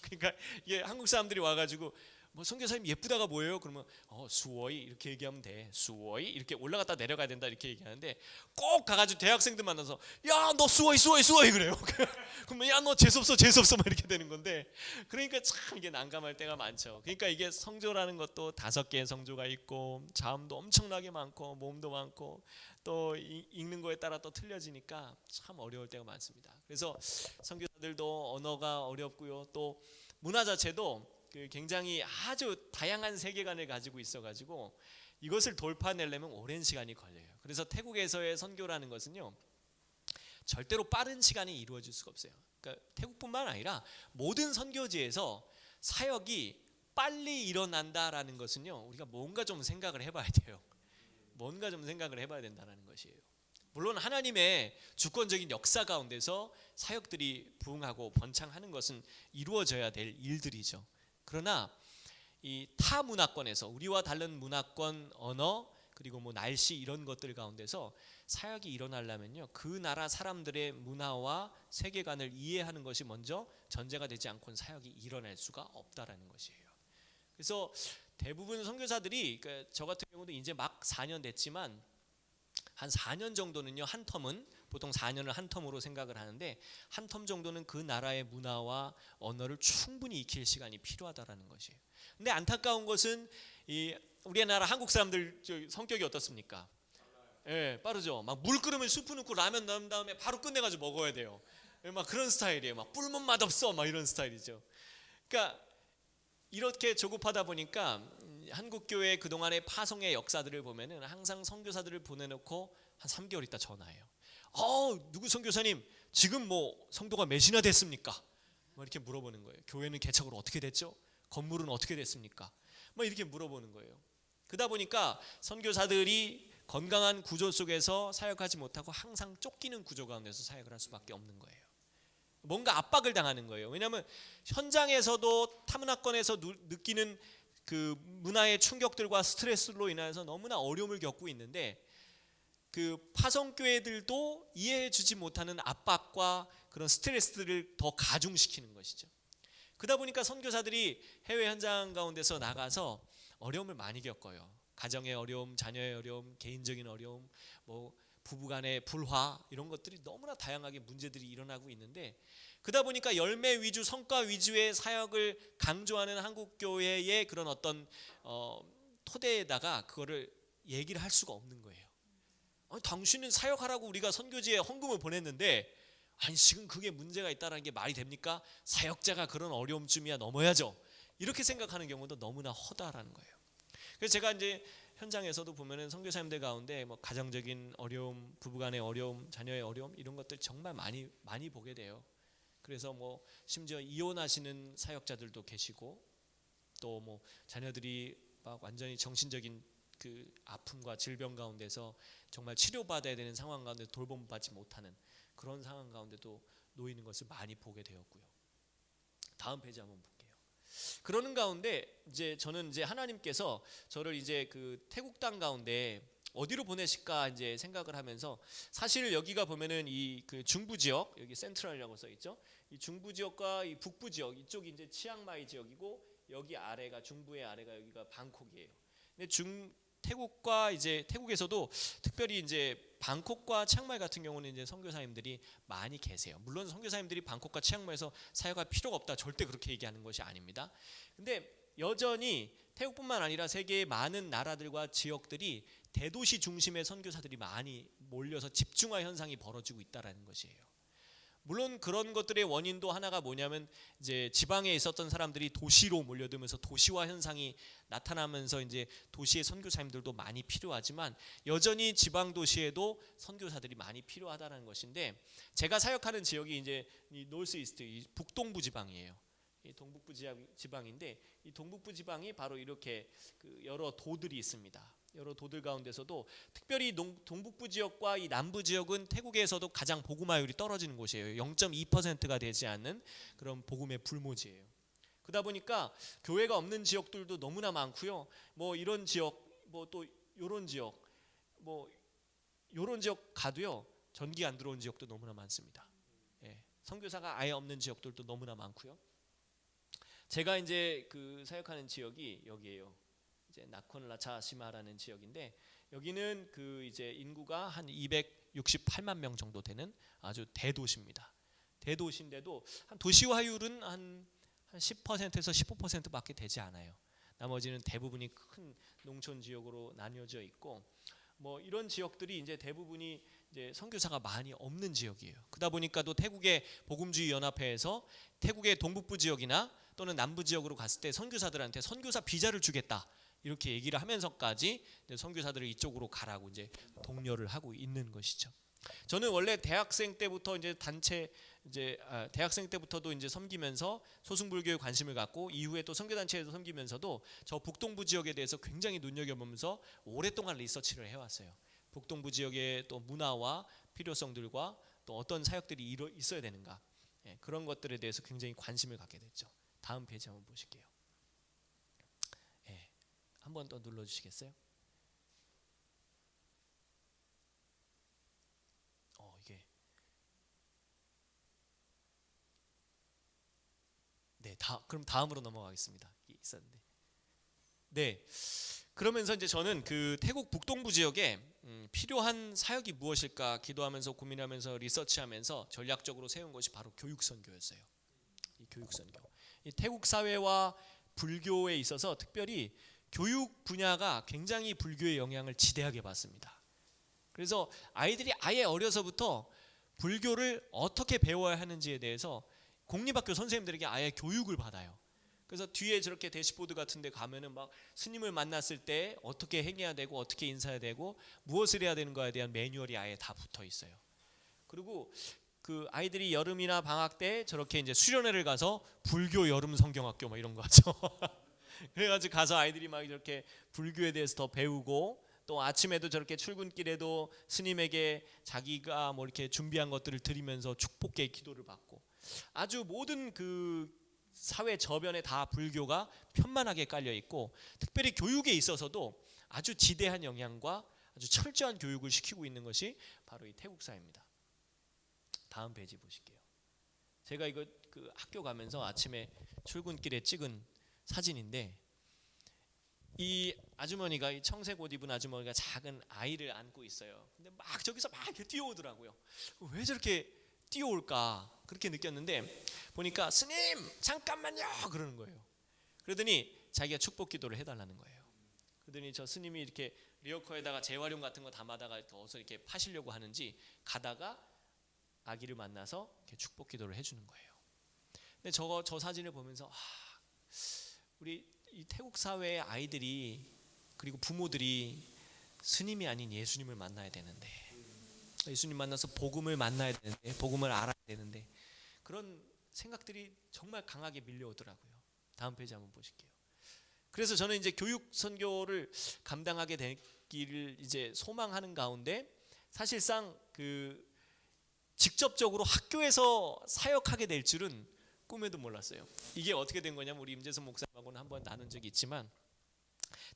그러니까 이게 한국 사람들이 와가지고 뭐 선교사님 예쁘다가 뭐예요? 그러면 수어이 이렇게 얘기하면 돼. 수어이 이렇게 올라갔다 내려가야 된다 이렇게 얘기하는데, 꼭 가가지고 대학생들 만나서 야 너 수어이 그래요. 그러면 야 너 재수없어 막 이렇게 되는 건데, 그러니까 참 이게 난감할 때가 많죠. 그러니까 이게 성조라는 것도 5개의 성조가 있고 자음도 엄청나게 많고 모음도 많고 또 읽는 거에 따라 또 틀려지니까 참 어려울 때가 많습니다. 그래서 선교사들도 언어가 어렵고요, 또 문화 자체도 굉장히 아주 다양한 세계관을 가지고 있어가지고 이것을 돌파내려면 오랜 시간이 걸려요. 그래서 태국에서의 선교라는 것은요, 절대로 빠른 시간에 이루어질 수가 없어요. 그러니까 태국뿐만 아니라 모든 선교지에서 사역이 빨리 일어난다라는 것은요, 우리가 뭔가 좀 생각을 해봐야 돼요. 뭔가 좀 생각을 해봐야 된다는 것이에요. 물론 하나님의 주권적인 역사 가운데서 사역들이 부흥하고 번창하는 것은 이루어져야 될 일들이죠. 그러나 이 타 문화권에서 우리와 다른 문화권, 언어, 그리고 뭐 날씨 이런 것들 가운데서 사역이 일어나려면요, 그 나라 사람들의 문화와 세계관을 이해하는 것이 먼저 전제가 되지 않고는 사역이 일어날 수가 없다라는 것이에요. 그래서 대부분 선교사들이, 그러니까 저 같은 경우도 이제 막 4년 됐지만 한 4년 정도는요, 한 텀은 보통 4년을 한 텀으로 생각을 하는데 한 텀 정도는 그 나라의 문화와 언어를 충분히 익힐 시간이 필요하다라는 것이에요. 근데 안타까운 것은 이 우리나라 한국 사람들 성격이 어떻습니까? 예, 빠르죠. 막 물 끓으면 수프 넣고 라면 넣은 다음에 바로 끝내가지고 먹어야 돼요. 예, 막 그런 스타일이에요. 막 불면 맛없어, 막 이런 스타일이죠. 그러니까 이렇게 조급하다 보니까 한국 교회 그 동안의 파송의 역사들을 보면은 항상 선교사들을 보내놓고 한 3개월 있다 전화해요. 누구 선교사님 지금 뭐 성도가 몇이나 됐습니까? 뭐 이렇게 물어보는 거예요. 교회는 개척으로 어떻게 됐죠? 건물은 어떻게 됐습니까? 뭐 이렇게 물어보는 거예요. 그러다 보니까 선교사들이 건강한 구조 속에서 사역하지 못하고 항상 쫓기는 구조 가운데서 사역을 할 수밖에 없는 거예요. 뭔가 압박을 당하는 거예요. 왜냐하면 현장에서도 타문화권에서 느끼는 그 문화의 충격들과 스트레스로 인해서 너무나 어려움을 겪고 있는데 그 파송교회들도 이해해주지 못하는 압박과 그런 스트레스들을 더 가중시키는 것이죠. 그러다 보니까 선교사들이 해외 현장 가운데서 나가서 어려움을 많이 겪어요. 가정의 어려움, 자녀의 어려움, 개인적인 어려움, 뭐 부부간의 불화 이런 것들이 너무나 다양하게 문제들이 일어나고 있는데 그러다 보니까 열매 위주, 성과 위주의 사역을 강조하는 한국 교회의 그런 어떤 토대에다가 그거를 얘기를 할 수가 없는 거예요. 아니, 당신은 사역하라고 우리가 선교지에 헌금을 보냈는데 아니 지금 그게 문제가 있다는 게 말이 됩니까? 사역자가 그런 어려움쯤이야 넘어야죠. 이렇게 생각하는 경우도 너무나 허다라는 거예요. 그래서 제가 이제 현장에서도 보면은 선교사님들 가운데 뭐 가정적인 어려움, 부부간의 어려움, 자녀의 어려움 이런 것들 정말 많이 보게 돼요. 그래서 뭐 심지어 이혼하시는 사역자들도 계시고 또 뭐 자녀들이 막 완전히 정신적인 그 아픔과 질병 가운데서 정말 치료받아야 되는 상황 가운데 돌봄받지 못하는 그런 상황 가운데도 놓이는 것을 많이 보게 되었고요. 다음 페이지 한번 볼게요. 그러는 가운데 이제 저는 이제 하나님께서 저를 이제 그 태국 땅 가운데 어디로 보내실까 이제 생각을 하면서 사실 여기가 보면은 이 그 중부 지역 여기 센트럴이라고 써 있죠. 이 중부 지역과 이 북부 지역 이쪽이 이제 치앙마이 지역이고 여기 아래가 중부의 아래가 여기가 방콕이에요. 근데 태국과 이제 태국에서도 특별히 이제 방콕과 치앙마이 같은 경우는 이제 선교사님들이 많이 계세요. 물론 선교사님들이 방콕과 치앙마이에서 사역할 필요가 없다 절대 그렇게 얘기하는 것이 아닙니다. 근데 여전히 태국뿐만 아니라 세계의 많은 나라들과 지역들이 대도시 중심의 선교사들이 많이 몰려서 집중화 현상이 벌어지고 있다라는 것이에요. 물론 그런 것들의 원인도 하나가 뭐냐면 이제 지방에 있었던 사람들이 도시로 몰려들면서 도시화 현상이 나타나면서 이제 도시의 선교사님들도 많이 필요하지만 여전히 지방 도시에도 선교사들이 많이 필요하다는 것인데 제가 사역하는 지역이 이제 이 노스 이스트, 이 북동부 지방이에요. 이 동북부 지방인데 이 동북부 지방이 바로 이렇게 그 여러 도들이 있습니다. 여러 도들 가운데서도 특별히 동북부 지역과 이 남부 지역은 태국에서도 가장 복음화율이 떨어지는 곳이에요. 0.2%가 되지 않는 그런 복음의 불모지예요. 그러다 보니까 교회가 없는 지역들도 너무나 많고요. 뭐 이런 지역, 뭐 또 이런 지역, 뭐 이런 지역 가도요. 전기 안 들어온 지역도 너무나 많습니다. 예, 선교사가 아예 없는 지역들도 너무나 많고요. 제가 이제 그 사역하는 지역이 여기예요. 이제 나콘라차시마라는 지역인데 여기는 그 이제 인구가 한 268만 명 정도 되는 아주 대도시입니다. 대도시인데도 한 도시화율은 한 10%에서 15%밖에 되지 않아요. 나머지는 대부분이 큰 농촌 지역으로 나뉘어져 있고 뭐 이런 지역들이 이제 대부분이 이제 선교사가 많이 없는 지역이에요. 그러다 보니까 또 태국의 복음주의 연합회에서 태국의 동북부 지역이나 또는 남부 지역으로 갔을 때 선교사들한테 선교사 비자를 주겠다. 이렇게 얘기를 하면서까지 선교사들을 이쪽으로 가라고 이제 독려를 하고 있는 것이죠. 저는 원래 대학생 때부터 이제 단체 이제 대학생 때부터도 이제 섬기면서 소승불교에 관심을 갖고 이후에 또 선교단체에서 섬기면서도 저 북동부 지역에 대해서 굉장히 눈여겨보면서 오랫동안 리서치를 해왔어요. 북동부 지역의 또 문화와 필요성들과 또 어떤 사역들이 있어야 되는가 그런 것들에 대해서 굉장히 관심을 갖게 됐죠. 다음 페이지 한번 보실게요. 한 번 더 눌러주시겠어요? 이게 네, 그럼 다음으로 넘어가겠습니다. 이게 있었는데. 네. 그러면서 이제 저는 그 태국 북동부 지역에 필요한 사역이 무엇일까 기도하면서 고민하면서 리서치하면서 전략적으로 세운 것이 바로 교육 선교였어요. 이 교육 선교. 이 태국 사회와 불교에 있어서 특별히 교육 분야가 굉장히 불교의 영향을 지대하게 받습니다. 그래서 아이들이 아예 어려서부터 불교를 어떻게 배워야 하는지에 대해서 공립학교 선생님들에게 아예 교육을 받아요. 그래서 뒤에 저렇게 대시보드 같은 데 가면은 막 스님을 만났을 때 어떻게 행해야 되고 어떻게 인사해야 되고 무엇을 해야 되는 거에 대한 매뉴얼이 아예 다 붙어 있어요. 그리고 그 아이들이 여름이나 방학 때 저렇게 이제 수련회를 가서 불교 여름 성경학교 뭐 이런 거 하죠. 그래가지고 가서 아이들이 막 이렇게 불교에 대해서 더 배우고 또 아침에도 저렇게 출근길에도 스님에게 자기가 뭐 이렇게 준비한 것들을 드리면서 축복의 기도를 받고 아주 모든 그 사회 저변에 다 불교가 편만하게 깔려 있고 특별히 교육에 있어서도 아주 지대한 영향과 아주 철저한 교육을 시키고 있는 것이 바로 이 태국 사회입니다. 다음 페이지 보실게요. 제가 이거 그 학교 가면서 아침에 출근길에 찍은 사진인데 이 아주머니가 이 청색 옷 입은 아주머니가 작은 아이를 안고 있어요. 근데 막 저기서 막 이렇게 뛰어오더라고요. 왜 저렇게 뛰어올까 그렇게 느꼈는데 보니까 스님 잠깐만요 그러는 거예요. 그러더니 자기가 축복 기도를 해달라는 거예요. 그러더니 저 스님이 이렇게 리어커에다가 재활용 같은 거 담아다가 어디서 이렇게 파시려고 하는지 가다가 아기를 만나서 이렇게 축복 기도를 해주는 거예요. 근데 저 사진을 보면서 우리 이 태국 사회의 아이들이 그리고 부모들이 스님이 아닌 예수님을 만나야 되는데 예수님 만나서 복음을 만나야 되는데 복음을 알아야 되는데 그런 생각들이 정말 강하게 밀려오더라고요. 다음 페이지 한번 보실게요. 그래서 저는 이제 교육 선교를 감당하게 되기를 이제 소망하는 가운데 사실상 그 직접적으로 학교에서 사역하게 될 줄은 꿈에도 몰랐어요. 이게 어떻게 된 거냐면 우리 임재선 목사님하고는 한번 나눈 적이 있지만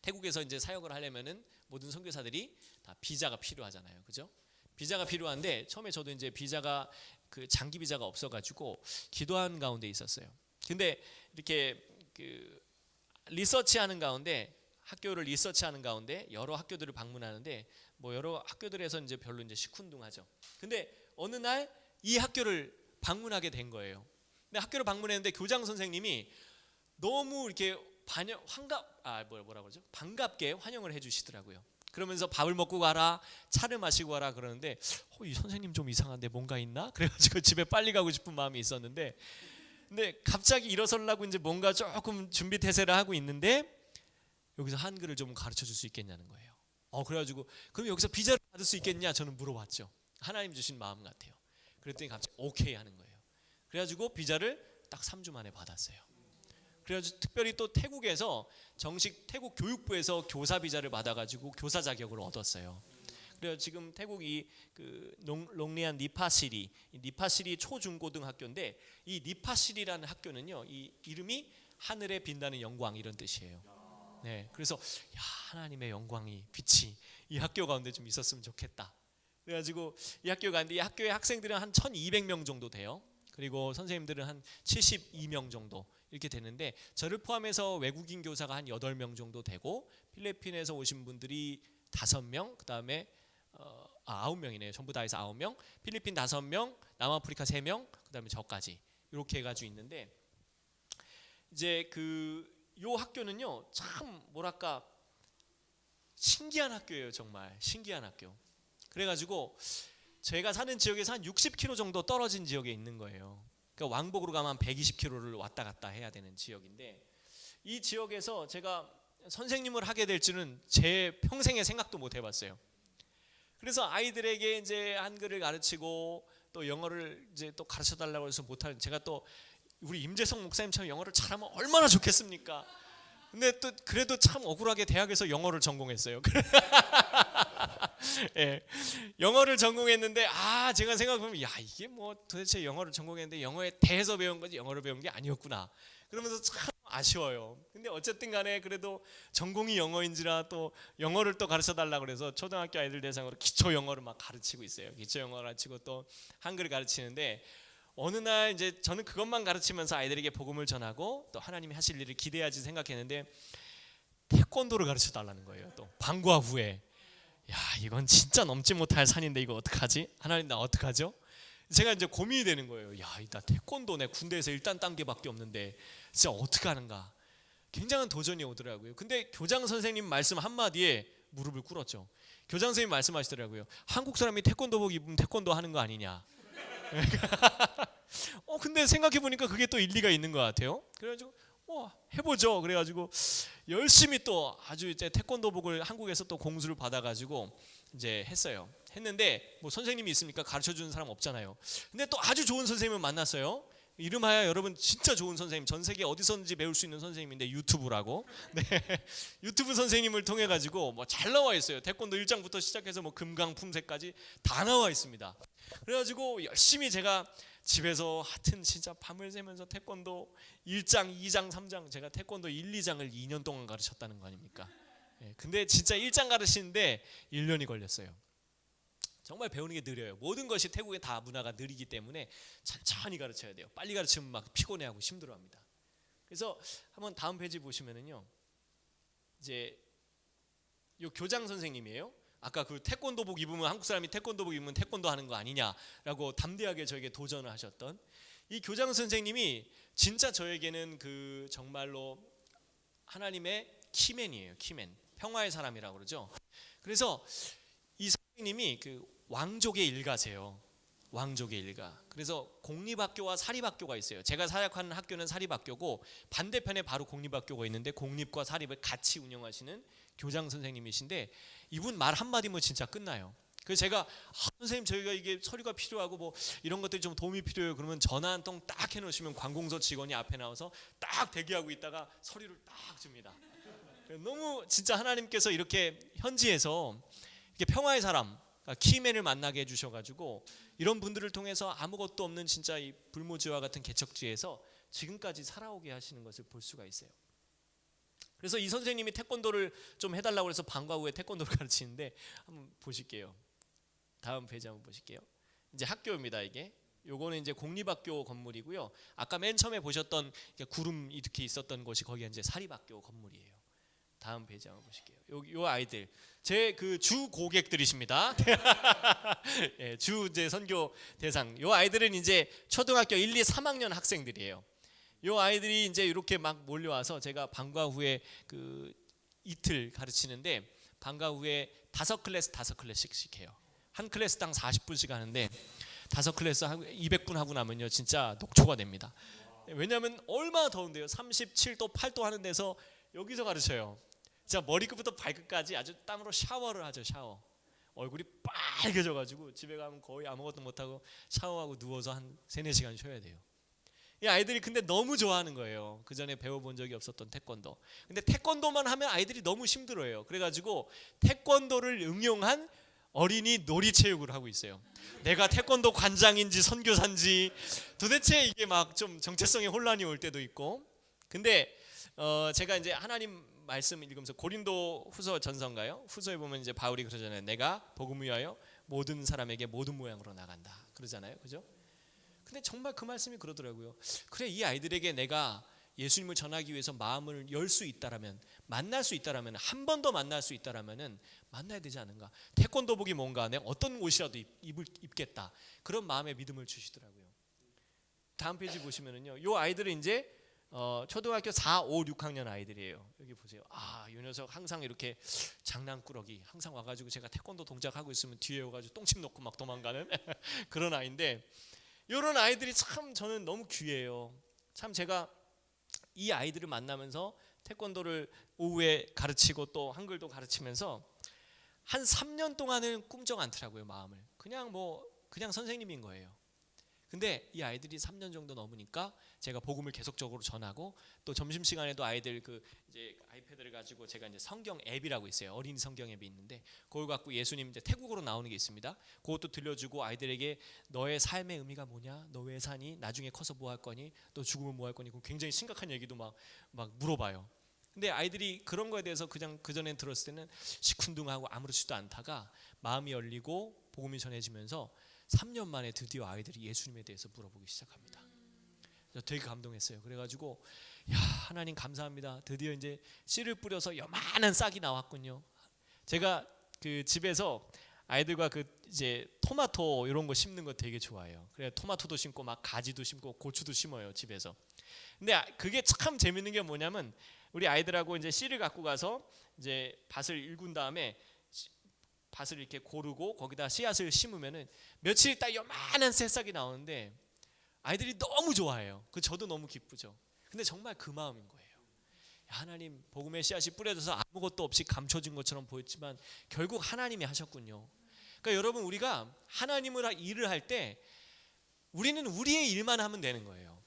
태국에서 이제 사역을 하려면은 모든 선교사들이 다 비자가 필요하잖아요, 그죠? 비자가 필요한데 처음에 저도 이제 비자가 그 장기 비자가 없어가지고 기도한 가운데 있었어요. 근데 이렇게 그 리서치하는 가운데 학교를 리서치하는 가운데 여러 학교들을 방문하는데 뭐 여러 학교들에서 이제 별로 이제 시큰둥하죠. 근데 어느 날 이 학교를 방문하게 된 거예요. 근데 학교를 방문했는데 교장 선생님이 너무 이렇게 반갑게 환영을 해주시더라고요. 그러면서 밥을 먹고 가라, 차를 마시고 가라 그러는데 이 선생님 좀 이상한데 뭔가 있나? 그래가지고 집에 빨리 가고 싶은 마음이 있었는데 근데 갑자기 일어서려고 이제 뭔가 조금 준비 태세를 하고 있는데 여기서 한글을 좀 가르쳐 줄 수 있겠냐는 거예요. 그래가지고 그럼 여기서 비자를 받을 수 있겠냐 저는 물어봤죠. 하나님 주신 마음 같아요. 그랬더니 갑자기 오케이 하는 거예요. 그래가지고 비자를 딱 3주 만에 받았어요. 그래가지고 특별히 또 태국에서 정식 태국 교육부에서 교사 비자를 받아가지고 교사 자격을 얻었어요. 그래서 지금 태국이 그 롱리안 니파시리 초중고등학교인데 이 니파시리라는 학교는요 이 이름이 하늘에 빛나는 영광 이런 뜻이에요. 네, 그래서 하나님의 영광이 빛이 이 학교 가운데 좀 있었으면 좋겠다. 그래가지고 이 학교 가는데 이 학교의 학생들은 한 1,200명 정도 돼요. 그리고 선생님들은 한 72명 정도 이렇게 되는데 저를 포함해서 외국인 교사가 한 8명 정도 되고 필리핀에서 오신 분들이 5명, 그다음에 9명이네요. 전부 다 해서 9명, 필리핀 5명, 남아프리카 3명, 그다음에 저까지 이렇게 해가지고 있는데 이제 요 학교는요 참 뭐랄까 신기한 학교예요. 정말 신기한 학교. 그래가지고 제가 사는 지역에서 한 60km 정도 떨어진 지역에 있는 거예요. 그러니까 왕복으로 가면 한 120km를 왔다 갔다 해야 되는 지역인데 이 지역에서 제가 선생님을 하게 될 줄은 제 평생에 생각도 못 해봤어요. 그래서 아이들에게 이제 한글을 가르치고 또 영어를 이제 또 가르쳐 달라고 해서 못하는 제가 또 우리 임재성 목사님처럼 영어를 잘하면 얼마나 좋겠습니까? 근데 또 그래도 참 억울하게 대학에서 영어를 전공했어요. 예, 영어를 전공했는데 제가 생각해보면 이게 뭐 도대체 영어를 전공했는데 영어에 대해서 배운 거지 영어를 배운 게 아니었구나. 그러면서 참 아쉬워요. 근데 어쨌든 간에 그래도 전공이 영어인지라 또 영어를 또 가르쳐 달라고 그래서 초등학교 아이들 대상으로 기초 영어를 막 가르치고 있어요. 기초 영어 가르치고 또 한글을 가르치는데 어느 날 이제 저는 그것만 가르치면서 아이들에게 복음을 전하고 또 하나님이 하실 일을 기대하지 생각했는데 태권도를 가르쳐 달라는 거예요. 또 방과 후에 야 이건 진짜 넘지 못할 산인데 이거 어떡하지? 하나님 나 어떡하죠? 제가 이제 고민이 되는 거예요. 야, 나 태권도 내 군대에서 1단 단계밖에 없는데 진짜 어떻게 하는가? 굉장한 도전이 오더라고요. 근데 교장 선생님 말씀 한마디에 무릎을 꿇었죠. 교장 선생님 말씀하시더라고요. 한국 사람이 태권도복 입으면 태권도 하는 거 아니냐. 근데 생각해 보니까 그게 또 일리가 있는 것 같아요. 그래가지고 해보죠. 그래가지고 열심히 또 아주 이제 태권도복을 한국에서 또 공수를 받아가지고 이제 했는데 뭐 선생님이 있으니까 가르쳐 주는 사람 없잖아요. 근데 또 아주 좋은 선생님을 만났어요. 이름하여 여러분 진짜 좋은 선생님, 전 세계 어디서든지 배울 수 있는 선생님인데 유튜브라고. 네. 유튜브 선생님을 통해 가지고 뭐 잘 나와 있어요. 태권도 1장부터 시작해서 뭐 금강품새까지 다 나와 있습니다. 그래가지고 열심히 제가 집에서 하여튼 진짜 밤을 새면서 태권도 1장, 2장, 3장 제가 태권도 1, 2장을 2년 동안 가르쳤다는 거 아닙니까? 근데 진짜 1장 가르치는데 1년이 걸렸어요. 정말 배우는 게 느려요. 모든 것이 태국의 다 문화가 느리기 때문에 천천히 가르쳐야 돼요. 빨리 가르치면 막 피곤해하고 힘들어합니다. 그래서 한번 다음 페이지 보시면은요, 이제 요 교장 선생님이에요. 아까 그 태권도복 입으면 한국 사람이 태권도복 입으면 태권도 하는 거 아니냐라고 담대하게 저에게 도전을 하셨던 이 교장 선생님이 진짜 저에게는 그 정말로 하나님의 키맨이에요. 키맨, 평화의 사람이라고 그러죠. 그래서 이 선생님이 그 왕족의 일가세요. 왕족의 일가. 그래서 공립학교와 사립학교가 있어요. 제가 사역하는 학교는 사립학교고 반대편에 바로 공립학교가 있는데 공립과 사립을 같이 운영하시는 교장 선생님이신데 이분 말 한마디면 진짜 끝나요. 그래서 제가 선생님 저희가 이게 서류가 필요하고 뭐 이런 것들이 좀 도움이 필요해요. 그러면 전화 한 통 딱 해놓으시면 관공서 직원이 앞에 나와서 딱 대기하고 있다가 서류를 딱 줍니다. 너무 진짜 하나님께서 이렇게 현지에서 이렇게 평화의 사람 키맨을 만나게 해주셔가지고 이런 분들을 통해서 아무것도 없는 진짜 이 불모지와 같은 개척지에서 지금까지 살아오게 하시는 것을 볼 수가 있어요. 그래서 이 선생님이 태권도를 좀 해달라고 해서 방과 후에 태권도를 가르치는데 한번 보실게요. 다음 페이지 한번 보실게요. 이제 학교입니다. 이게 요거는 이제 공립학교 건물이고요. 아까 맨 처음에 보셨던 구름 이렇게 있었던 곳이 거기가 이제 사립학교 건물이에요. 다음 페이지 한번 보실게요. 요 아이들 제 그 주 고객들이십니다. 예, 주 이제 선교 대상. 요 아이들은 이제 초등학교 1, 2, 3학년 학생들이에요. 요 아이들이 이제 이렇게 막 몰려와서 제가 방과 후에 그 이틀 가르치는데 방과 후에 5클래스씩 해요. 한 클래스당 40분씩 하는데 5클래스 200분 하고 나면요 진짜 녹초가 됩니다. 왜냐하면 얼마나 더운데요. 37도 8도 하는 데서 여기서 가르쳐요. 진짜 머리끝부터 발끝까지 아주 땀으로 샤워를 하죠. 샤워. 얼굴이 빨개져가지고 집에 가면 거의 아무것도 못하고 샤워하고 누워서 한 3-4시간 쉬어야 돼요. 이 아이들이 근데 너무 좋아하는 거예요. 그 전에 배워본 적이 없었던 태권도. 근데 태권도만 하면 아이들이 너무 힘들어해요. 그래가지고 태권도를 응용한 어린이 놀이체육을 하고 있어요. 내가 태권도 관장인지 선교사인지 도대체 이게 막 좀 정체성에 혼란이 올 때도 있고. 근데 제가 이제 하나님 말씀 읽으면서 고린도 후서 전서인가요? 후서에 보면 이제 바울이 그러잖아요. 내가 복음을 위하여 모든 사람에게 모든 모양으로 나간다. 그러잖아요. 그죠? 근데 정말 그 말씀이 그러더라고요. 그래 이 아이들에게 내가 예수님을 전하기 위해서 마음을 열 수 있다라면 만날 수 있다라면 한 번 더 만날 수 있다라면은 만나야 되지 않은가? 태권도복이 뭔가 내가 어떤 옷이라도 입겠다. 그런 마음의 믿음을 주시더라고요. 다음 페이지 보시면은요. 요 아이들은 이제 초등학교 4, 5, 6학년 아이들이에요. 여기 보세요. 이 녀석 항상 이렇게 장난꾸러기 항상 와가지고 제가 태권도 동작하고 있으면 뒤에 와가지고 똥침 놓고 막 도망가는 그런 아이인데 이런 아이들이 참 저는 너무 귀해요. 참 제가 이 아이들을 만나면서 태권도를 오후에 가르치고 또 한글도 가르치면서 한 3년 동안은 꿈쩍 않더라고요. 마음을 그냥 선생님인 거예요. 근데 이 아이들이 3년 정도 넘으니까 제가 복음을 계속적으로 전하고 또 점심시간에도 아이들 그 이제 아이패드를 가지고 제가 이제 성경 앱이라고 있어요. 어린이 성경 앱이 있는데 그걸 갖고 예수님 이제 태국어로 나오는 게 있습니다. 그것도 들려주고 아이들에게 너의 삶의 의미가 뭐냐? 너 왜 사니? 나중에 커서 뭐 할 거니? 너 죽으면 뭐 할 거니? 굉장히 심각한 얘기도 막 물어봐요. 근데 아이들이 그런 거에 대해서 그냥 그전에 들었을 때는 시큰둥하고 아무렇지도 않다가 마음이 열리고 복음이 전해지면서 3년 만에 드디어 아이들이 예수님에 대해서 물어보기 시작합니다. 되게 감동했어요. 그래가지고 야 하나님 감사합니다. 드디어 이제 씨를 뿌려서 요만한 싹이 나왔군요. 제가 그 집에서 아이들과 그 이제 토마토 이런 거 심는 거 되게 좋아해요. 그래 토마토도 심고 막 가지도 심고 고추도 심어요 집에서. 근데 그게 참 재밌는 게 뭐냐면 우리 아이들하고 이제 씨를 갖고 가서 이제 밭을 일군 다음에 밭을 이렇게 고르고 거기다 씨앗을 심으면은 며칠 있다 요만한 새싹이 나오는데 아이들이 너무 좋아해요. 그 저도 너무 기쁘죠. 근데 정말 그 마음인 거예요. 하나님 복음의 씨앗이 뿌려져서 아무것도 없이 감춰진 것처럼 보였지만 결국 하나님이 하셨군요. 그러니까 여러분 우리가 하나님을 일을 할 때 우리는 우리의 일만 하면 되는 거예요.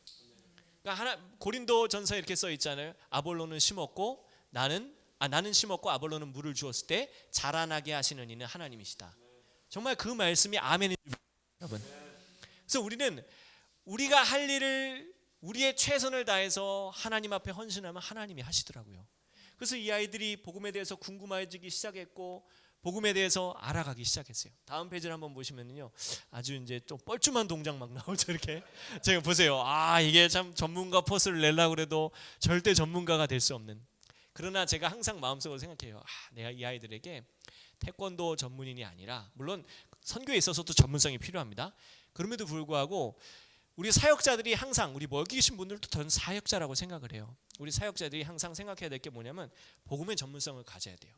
그러니까 고린도전서에 이렇게 써 있잖아요. 아볼로는 심었고 나는 심었고 아볼로는 물을 주었을 때 자라나게 하시는 이는 하나님이시다. 정말 그 말씀이 아멘인 여러분. 그래서 우리는 우리가 할 일을 우리의 최선을 다해서 하나님 앞에 헌신하면 하나님이 하시더라고요. 그래서 이 아이들이 복음에 대해서 궁금해지기 시작했고 복음에 대해서 알아가기 시작했어요. 다음 페이지를 한번 보시면요, 아주 이제 좀 뻘쭘한 동작 막 나오죠. 이렇게 제가 보세요. 이게 참 전문가 포스를 내려고 그래도 절대 전문가가 될 수 없는. 그러나 제가 항상 마음속으로 생각해요. 내가 이 아이들에게 태권도 전문인이 아니라 물론 선교에 있어서도 전문성이 필요합니다. 그럼에도 불구하고 우리 사역자들이 항상 우리 여기 계신 분들도 전 사역자라고 생각을 해요. 우리 사역자들이 항상 생각해야 될 게 뭐냐면 복음의 전문성을 가져야 돼요.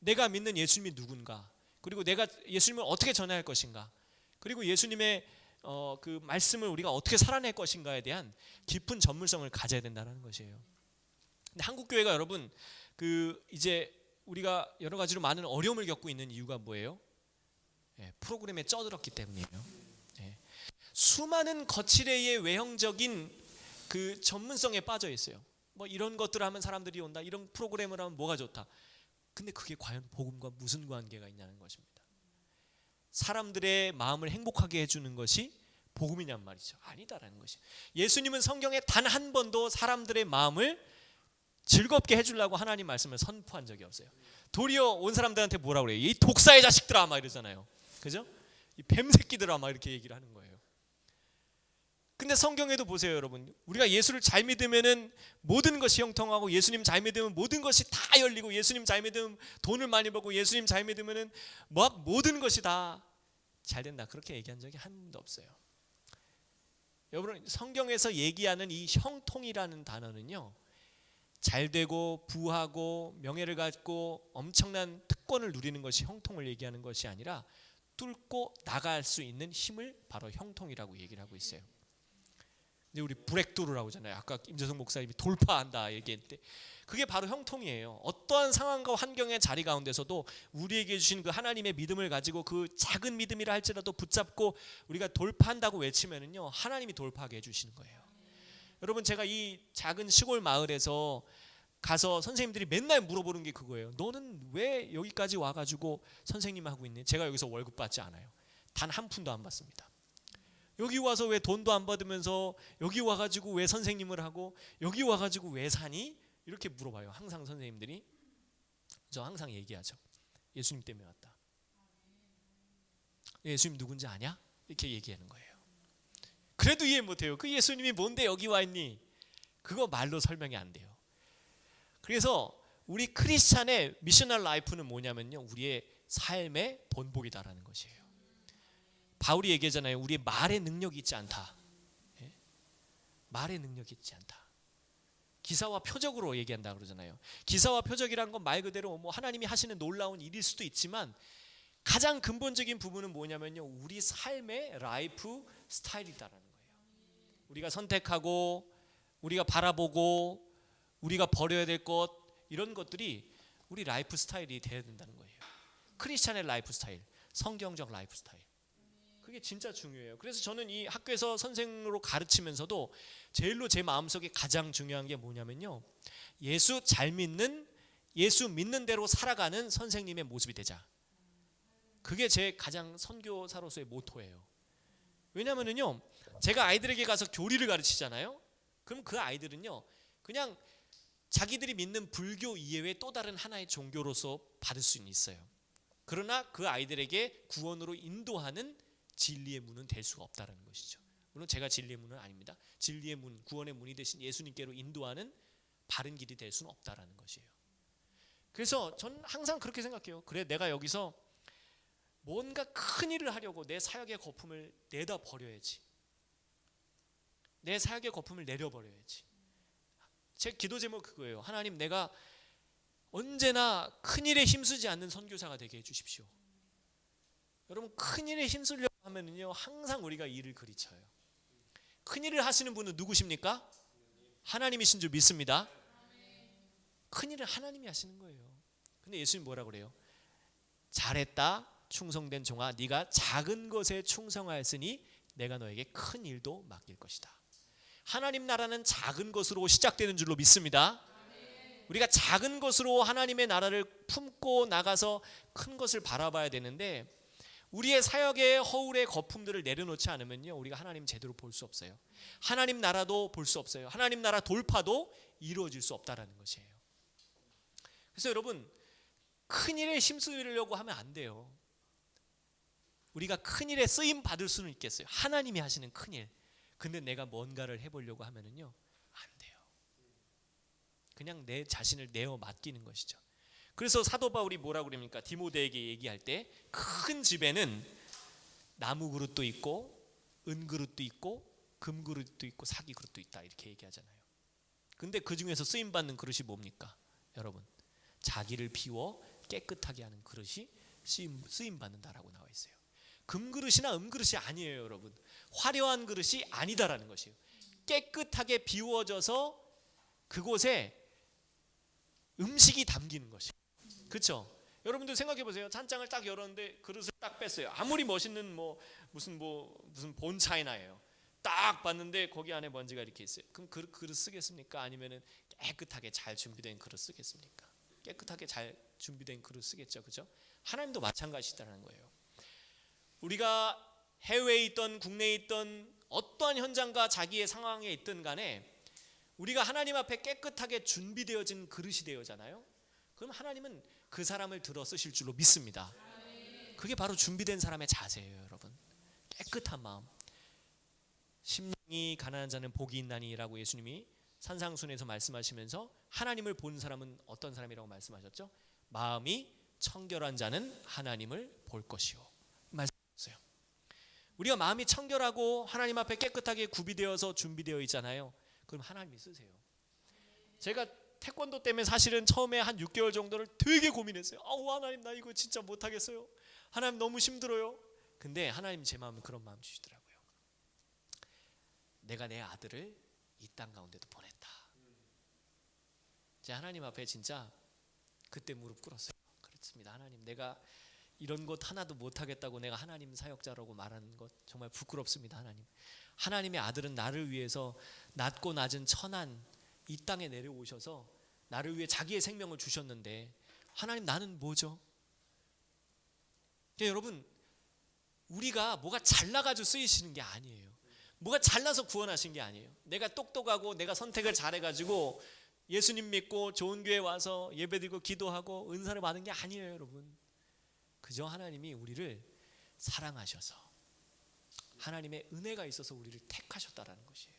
내가 믿는 예수님이 누군가, 그리고 내가 예수님을 어떻게 전할 것인가, 그리고 예수님의 그 말씀을 우리가 어떻게 살아낼 것인가에 대한 깊은 전문성을 가져야 된다는 것이에요. 근데 한국 교회가 여러분 이제 우리가 여러 가지로 많은 어려움을 겪고 있는 이유가 뭐예요? 프로그램에 쩌들었기 때문이에요. 수많은 거칠애의 외형적인 그 전문성에 빠져 있어요. 뭐 이런 것들을 하면 사람들이 온다, 이런 프로그램을 하면 뭐가 좋다. 근데 그게 과연 복음과 무슨 관계가 있냐는 것입니다. 사람들의 마음을 행복하게 해주는 것이 복음이냔 말이죠. 아니다라는 것이. 예수님은 성경에 단 한 번도 사람들의 마음을 즐겁게 해주려고 하나님 말씀을 선포한 적이 없어요. 도리어 온 사람들한테 뭐라 그래요? 이 독사의 자식들아 막 이러잖아요. 그죠? 이 뱀새끼들아 막 이렇게 얘기를 하는 거예요. 근데 성경에도 보세요, 여러분. 우리가 예수를 잘 믿으면은 모든 것이 형통하고, 예수님 잘 믿으면 모든 것이 다 열리고, 예수님 잘 믿으면 돈을 많이 벌고, 예수님 잘 믿으면은 모든 것이 다 잘 된다. 그렇게 얘기한 적이 한 번도 없어요. 여러분, 성경에서 얘기하는 이 형통이라는 단어는요, 잘 되고 부하고 명예를 갖고 엄청난 특권을 누리는 것이 형통을 얘기하는 것이 아니라 뚫고 나갈 수 있는 힘을 바로 형통이라고 얘기를 하고 있어요. 이제 우리 브렉도르라고 하잖아요. 아까 임재성 목사님이 돌파한다 얘기했는데 그게 바로 형통이에요. 어떠한 상황과 환경의 자리 가운데서도 우리에게 주신 그 하나님의 믿음을 가지고 그 작은 믿음이라 할지라도 붙잡고 우리가 돌파한다고 외치면은요, 하나님이 돌파하게 해주시는 거예요. 여러분, 제가 이 작은 시골 마을에서 가서 선생님들이 맨날 물어보는 게 그거예요. 너는 왜 여기까지 와가지고 선생님 하고 있니? 제가 여기서 월급 받지 않아요. 단 한 푼도 안 받습니다. 여기 와서 왜 돈도 안 받으면서 여기 와가지고 왜 선생님을 하고 여기 와가지고 왜 사니? 이렇게 물어봐요. 항상 선생님들이. 저 항상 얘기하죠. 예수님 때문에 왔다. 예수님 누군지 아냐? 이렇게 얘기하는 거예요. 그래도 이해 못해요. 그 예수님이 뭔데 여기 와 있니? 그거 말로 설명이 안 돼요. 그래서 우리 크리스찬의 미셔널 라이프는 뭐냐면요, 우리의 삶의 본보기다라는 것이에요. 바울이 얘기하잖아요. 우리의 말의 능력이 있지 않다. 말의 능력이 있지 않다. 기사와 표적으로 얘기한다 그러잖아요. 기사와 표적이란 건 말 그대로 뭐 하나님이 하시는 놀라운 일일 수도 있지만 가장 근본적인 부분은 뭐냐면요, 우리 삶의 라이프 스타일이다라는 거예요. 우리가 선택하고 우리가 바라보고 우리가 버려야 될 것, 이런 것들이 우리 라이프 스타일이 돼야 된다는 거예요. 크리스찬의 라이프 스타일, 성경적 라이프 스타일. 그게 진짜 중요해요. 그래서 저는 이 학교에서 선생으로 가르치면서도 제일로 제 마음속에 가장 중요한 게 뭐냐면요, 예수 잘 믿는, 예수 믿는 대로 살아가는 선생님의 모습이 되자. 그게 제 가장 선교사로서의 모토예요. 왜냐면은요, 제가 아이들에게 가서 교리를 가르치잖아요. 그럼 그 아이들은요, 그냥 자기들이 믿는 불교 이외의 또 다른 하나의 종교로서 받을 수는 있어요. 그러나 그 아이들에게 구원으로 인도하는 진리의 문은 될 수가 없다는 것이죠. 물론 제가 진리의 문은 아닙니다. 진리의 문, 구원의 문이 되신 예수님께로 인도하는 바른 길이 될 수는 없다라는 것이에요. 그래서 저는 항상 그렇게 생각해요. 그래, 내가 여기서 뭔가 큰 일을 하려고 내 사역의 거품을 내다 버려야지. 내 사역의 거품을 내려버려야지. 제 기도 제목 그거예요. 하나님, 내가 언제나 큰 일에 힘쓰지 않는 선교사가 되게 해주십시오. 여러분, 큰 일에 힘쓰려고 하면은요, 항상 우리가 일을 그리쳐요. 큰 일을 하시는 분은 누구십니까? 하나님이신 줄 믿습니다. 큰 일을 하나님이 하시는 거예요. 근데 예수님 뭐라 그래요? 잘했다 충성된 종아, 네가 작은 것에 충성하였으니 내가 너에게 큰 일도 맡길 것이다. 하나님 나라는 작은 것으로 시작되는 줄로 믿습니다. 우리가 작은 것으로 하나님의 나라를 품고 나가서 큰 것을 바라봐야 되는데, 우리의 사역의 허울의 거품들을 내려놓지 않으면요, 우리가 하나님 제대로 볼 수 없어요. 하나님 나라도 볼 수 없어요. 하나님 나라 돌파도 이루어질 수 없다라는 것이에요. 그래서 여러분, 큰 일에 힘쓰려고 하면 안 돼요. 우리가 큰 일에 쓰임 받을 수는 있겠어요. 하나님이 하시는 큰 일. 근데 내가 뭔가를 해보려고 하면은요, 안 돼요. 그냥 내 자신을 내어 맡기는 것이죠. 그래서 사도 바울이 뭐라고 그럽니까? 디모데에게 얘기할 때, 큰 집에는 나무 그릇도 있고 은 그릇도 있고 금 그릇도 있고 사기 그릇도 있다, 이렇게 얘기하잖아요. 근데 그 중에서 쓰임 받는 그릇이 뭡니까? 여러분, 자기를 비워 깨끗하게 하는 그릇이 쓰임 받는다라고 나와 있어요. 금 그릇이나 은 그릇이 아니에요, 여러분. 화려한 그릇이 아니다라는 것이에요. 깨끗하게 비워져서 그곳에 음식이 담기는 것이에요. 그렇죠? 여러분들 생각해 보세요. 찬장을 딱 열었는데 그릇을 딱 뺐어요. 아무리 멋있는 무슨 본차이나예요. 딱 봤는데 거기 안에 먼지가 이렇게 있어요. 그럼 그릇 쓰겠습니까? 아니면은 깨끗하게 잘 준비된 그릇 쓰겠습니까? 깨끗하게 잘 준비된 그릇 쓰겠죠, 그렇죠? 하나님도 마찬가지다라는 거예요. 우리가 해외에 있던 국내에 있던 어떠한 현장과 자기의 상황에 있든 간에 우리가 하나님 앞에 깨끗하게 준비되어진 그릇이 되어잖아요. 그럼 하나님은 그 사람을 들어 쓰실 줄로 믿습니다. 그게 바로 준비된 사람의 자세예요, 여러분. 깨끗한 마음. 심령이 가난한 자는 복이 있나니라고 예수님이 산상순에서 말씀하시면서 하나님을 본 사람은 어떤 사람이라고 말씀하셨죠? 마음이 청결한 자는 하나님을 볼 것이요, 말씀하셨어요. 우리가 마음이 청결하고 하나님 앞에 깨끗하게 구비되어서 준비되어 있잖아요. 그럼 하나님이 쓰세요. 제가 태권도 때문에 사실은 처음에 한 6개월 정도를 되게 고민했어요. 하나님, 나 이거 진짜 못하겠어요. 하나님, 너무 힘들어요. 근데 하나님 제 마음에 그런 마음 주시더라고요. 내가 내 아들을 이 땅 가운데도 보냈다. 제가 하나님 앞에 진짜 그때 무릎 꿇었어요. 그렇습니다. 하나님, 내가 이런 것 하나도 못하겠다고 내가 하나님 사역자라고 말하는 것 정말 부끄럽습니다. 하나님, 하나님의 아들은 나를 위해서 낮고 낮은 천한 이 땅에 내려오셔서 나를 위해 자기의 생명을 주셨는데, 하나님, 나는 뭐죠? 여러분, 우리가 뭐가 잘나가지고 쓰이시는 게 아니에요. 뭐가 잘나서 구원하신 게 아니에요. 내가 똑똑하고 내가 선택을 잘해가지고 예수님 믿고 좋은 교회 와서 예배드리고 기도하고 은사를 받은 게 아니에요, 여러분. 그저 하나님이 우리를 사랑하셔서 하나님의 은혜가 있어서 우리를 택하셨다라는 것이에요.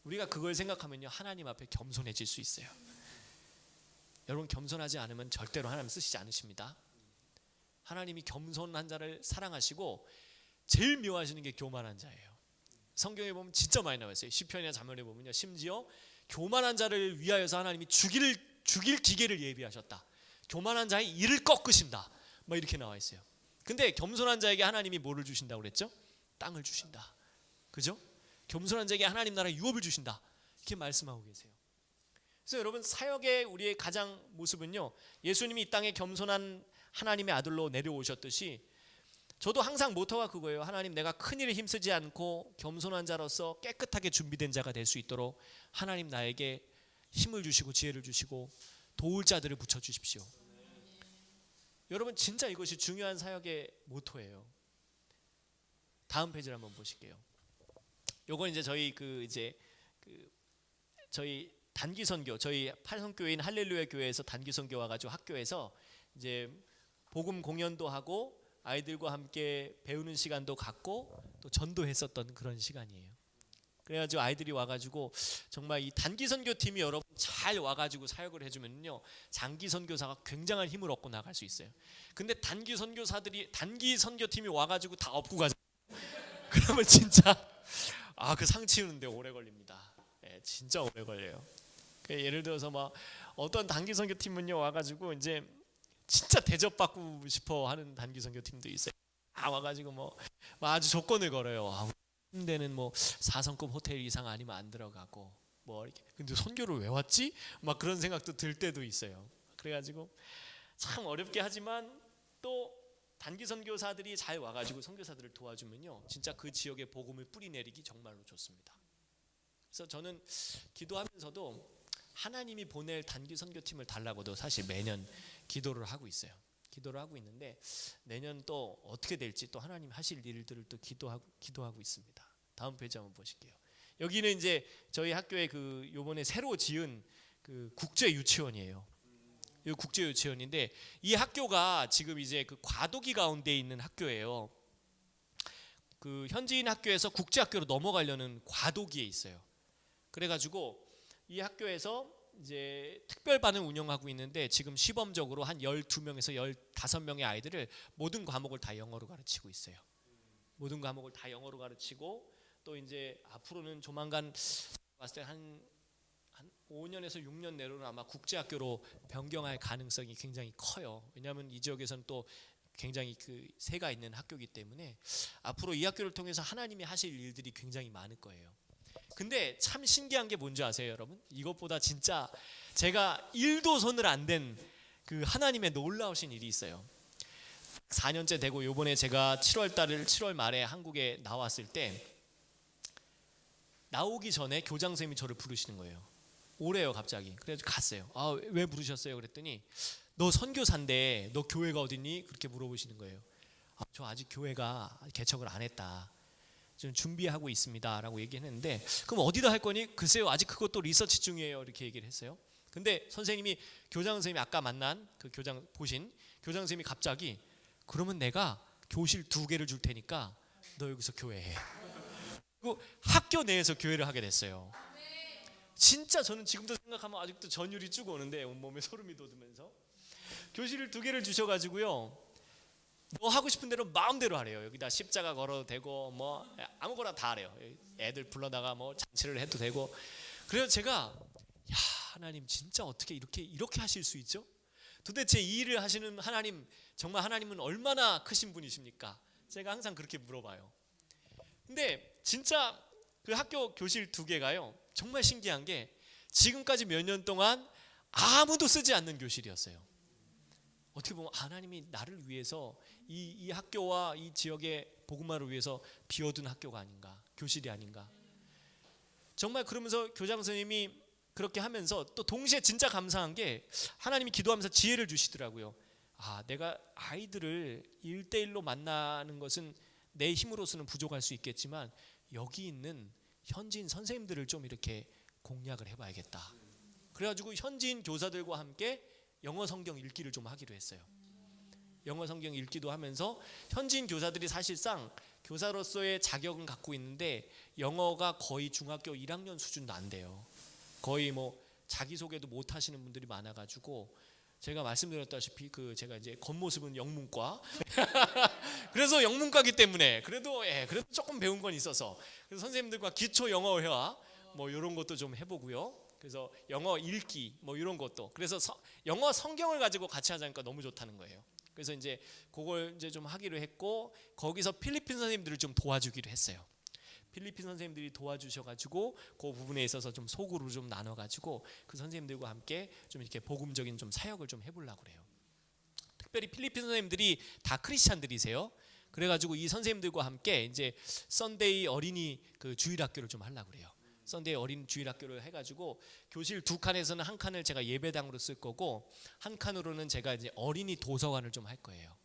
우리가 그걸 생각하면요, 하나님 앞에 겸손해질 수 있어요. 여러분, 겸손하지 않으면 절대로 하나님 쓰시지 않으십니다. 하나님이 겸손한 자를 사랑하시고 제일 미워하시는 게 교만한 자예요. 성경에 보면 진짜 많이 나와 있어요. 시편이나 잠언에 보면요, 심지어 교만한 자를 위하여서 하나님이 죽일 기계를 예비하셨다. 교만한 자의 이를 꺾으신다. 막 이렇게 나와 있어요. 근데 겸손한 자에게 하나님이 뭐를 주신다고 그랬죠? 땅을 주신다. 그죠? 겸손한 자에게 하나님 나라 유업을 주신다. 이렇게 말씀하고 계세요. 그래서 여러분, 사역의 우리의 가장 모습은요, 예수님이 이 땅에 겸손한 하나님의 아들로 내려오셨듯이 저도 항상 모토가 그거예요. 하나님, 내가 큰일에 힘쓰지 않고 겸손한 자로서 깨끗하게 준비된 자가 될 수 있도록 하나님 나에게 힘을 주시고 지혜를 주시고 도울 자들을 붙여주십시오. 여러분, 진짜 이것이 중요한 사역의 모토예요. 다음 페이지를 한번 보실게요. 요건 이제 저희 저희 단기 선교, 저희 팔성교회인 할렐루야 교회에서 단기 선교 와가지고 학교에서 이제 복음 공연도 하고 아이들과 함께 배우는 시간도 갖고 또 전도했었던 그런 시간이에요. 그래가지고 아이들이 와가지고 정말 이 단기 선교팀이 여러분 잘 와가지고 사역을 해주면요, 장기 선교사가 굉장한 힘을 얻고 나갈 수 있어요. 근데 단기 선교팀이 와가지고 다 업고 가죠. 그러면 진짜 그 상 치우는데 오래 걸립니다. 예, 진짜 오래 걸려요. 예를 들어서 막 어떤 단기 선교팀은요 와가지고 이제 진짜 대접받고 싶어 하는 단기 선교팀도 있어요. 와가지고 뭐 아주 조건을 걸어요. 데는 뭐 4성급 호텔 이상 아니면 안 들어가고 뭐 이렇게. 근데 선교를 왜 왔지? 막 그런 생각도 들 때도 있어요. 그래가지고 참 어렵게 하지만 또 단기 선교사들이 잘 와가지고 선교사들을 도와주면요, 진짜 그 지역에 복음을 뿌리내리기 정말로 좋습니다. 그래서 저는 기도하면서도 하나님이 보낼 단기 선교팀을 달라고도 사실 매년 기도를 하고 있어요. 기도를 하고 있는데 내년 또 어떻게 될지 또 하나님 하실 일들을 또 기도하고 있습니다. 다음 페이지 한번 보실게요. 여기는 이제 저희 학교에 그 요번에 새로 지은 그 국제 유치원이에요. 이 국제 유치원인데 이 학교가 지금 이제 그 과도기 가운데 있는 학교예요. 그 현지인 학교에서 국제 학교로 넘어가려는 과도기에 있어요. 그래가지고 이 학교에서 이제 특별반을 운영하고 있는데 지금 시범적으로 한 12명에서 15명의 아이들을 모든 과목을 다 영어로 가르치고 있어요. 모든 과목을 다 영어로 가르치고 또 이제 앞으로는 조만간 봤을 때 한 5년에서 6년 내로는 아마 국제학교로 변경할 가능성이 굉장히 커요. 왜냐하면 이 지역에서는 또 굉장히 그 세가 있는 학교이기 때문에 앞으로 이 학교를 통해서 하나님이 하실 일들이 굉장히 많을 거예요. 근데 참 신기한 게 뭔지 아세요, 여러분? 이것보다 진짜 제가 1도 손을 안 댄 그 하나님의 놀라우신 일이 있어요. 4년째 되고 요번에 제가 7월 말에 한국에 나왔을 때 나오기 전에 교장 선생님이 저를 부르시는 거예요. 오래요 갑자기. 그래서 갔어요. 왜 부르셨어요? 그랬더니 너 선교사인데 너 교회가 어디니? 그렇게 물어보시는 거예요. 저 아직 교회가 개척을 안 했다. 지금 준비하고 있습니다 라고 얘기했는데 그럼 어디다 할 거니? 글쎄요, 아직 그것도 리서치 중이에요. 이렇게 얘기를 했어요. 근데 선생님이, 교장 선생님이 아까 만난 그 교장 선생님이 갑자기 그러면 내가 교실 2개를 줄 테니까 너 여기서 교회해. 그리고 학교 내에서 교회를 하게 됐어요. 진짜 저는 지금도 생각하면 아직도 전율이 쭉 오는데 온몸에 소름이 돋으면서 교실을 2개를 주셔가지고요, 너 하고 싶은 대로 마음대로 하래요. 여기다 십자가 걸어도 되고 뭐 아무거나 다 하래요. 애들 불러다가 뭐 잔치를 해도 되고. 그래서 제가 하나님 진짜 어떻게 이렇게 하실 수 있죠? 도대체 이 일을 하시는 하나님, 정말 하나님은 얼마나 크신 분이십니까? 제가 항상 그렇게 물어봐요. 근데 진짜 그 학교 교실 2개가요 정말 신기한 게 지금까지 몇 년 동안 아무도 쓰지 않는 교실이었어요. 어떻게 보면 하나님이 나를 위해서 이 학교와 이 지역의 복음화를 위해서 비워둔 학교가 아닌가, 교실이 아닌가. 정말 그러면서 교장 선생님이 그렇게 하면서 또 동시에 진짜 감사한 게 하나님이 기도하면서 지혜를 주시더라고요. 내가 아이들을 1대1로 만나는 것은 내 힘으로서는 부족할 수 있겠지만 여기 있는 현지인 선생님들을 좀 이렇게 공략을 해봐야겠다. 그래가지고 현지인 교사들과 함께 영어 성경 읽기를 좀 하기로 했어요. 영어 성경 읽기도 하면서 현지인 교사들이 사실상 교사로서의 자격은 갖고 있는데 영어가 거의 중학교 1학년 수준도 안 돼요. 거의 뭐 자기소개도 못 하시는 분들이 많아가지고 제가 말씀드렸다시피 제가 이제 겉모습은 영문과 그래서 영문과기 때문에 그래도 조금 배운 건 있어서 그래서 선생님들과 기초 영어 회화 뭐 이런 것도 좀 해보고요. 그래서 영어 읽기 뭐 이런 것도, 그래서 영어 성경을 가지고 같이 하자니까 너무 좋다는 거예요. 그래서 이제 그걸 이제 좀 하기로 했고 거기서 필리핀 선생님들을 좀 도와주기로 했어요. 필리핀 선생님들이 도와주셔가지고 그 부분에 있어서 좀 소그룹을 좀 나눠가지고 그 선생님들과 함께 좀 이렇게 복음적인 좀 사역을 좀 해보려고 그래요. 특별히 필리핀 선생님들이 다 크리스찬들이세요. 그래가지고 이 선생님들과 함께 이제 썬데이 어린이 그 주일학교를 좀 하려고 그래요. 썬데이 어린 주일학교를 해가지고 교실 두 칸에서는 한 칸을 제가 예배당으로 쓸 거고 한 칸으로는 제가 이제 어린이 도서관을 좀 할 거예요.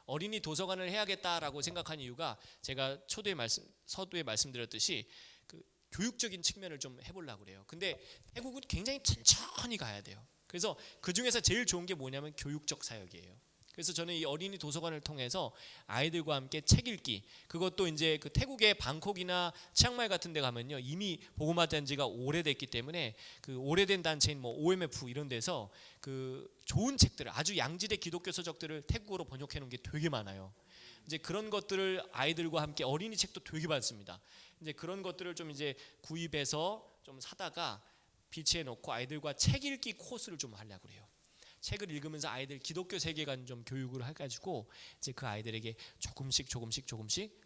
어린이 도서관을 해야겠다라고 생각한 이유가 제가 서두에 말씀드렸듯이 그 교육적인 측면을 좀 해보려고 그래요. 근데 태국은 굉장히 천천히 가야 돼요. 그래서 그 중에서 제일 좋은 게 뭐냐면 교육적 사역이에요. 그래서 저는 이 어린이 도서관을 통해서 아이들과 함께 책 읽기, 그것도 이제 그 태국의 방콕이나 치앙마이 같은 데 가면요 이미 복음화된 지가 오래됐기 때문에 그 오래된 단체인 뭐 OMF 이런 데서 그 좋은 책들을, 아주 양질의 기독교 서적들을 태국어로 번역해 놓은 게 되게 많아요. 이제 그런 것들을 아이들과 함께, 어린이 책도 되게 많습니다. 이제 그런 것들을 좀 이제 구입해서 좀 사다가 비치해 놓고 아이들과 책 읽기 코스를 좀 하려고 그래요. 책을 읽으면서 아이들 기독교 세계관 좀 교육을 해가지고 이제 그 아이들에게 조금씩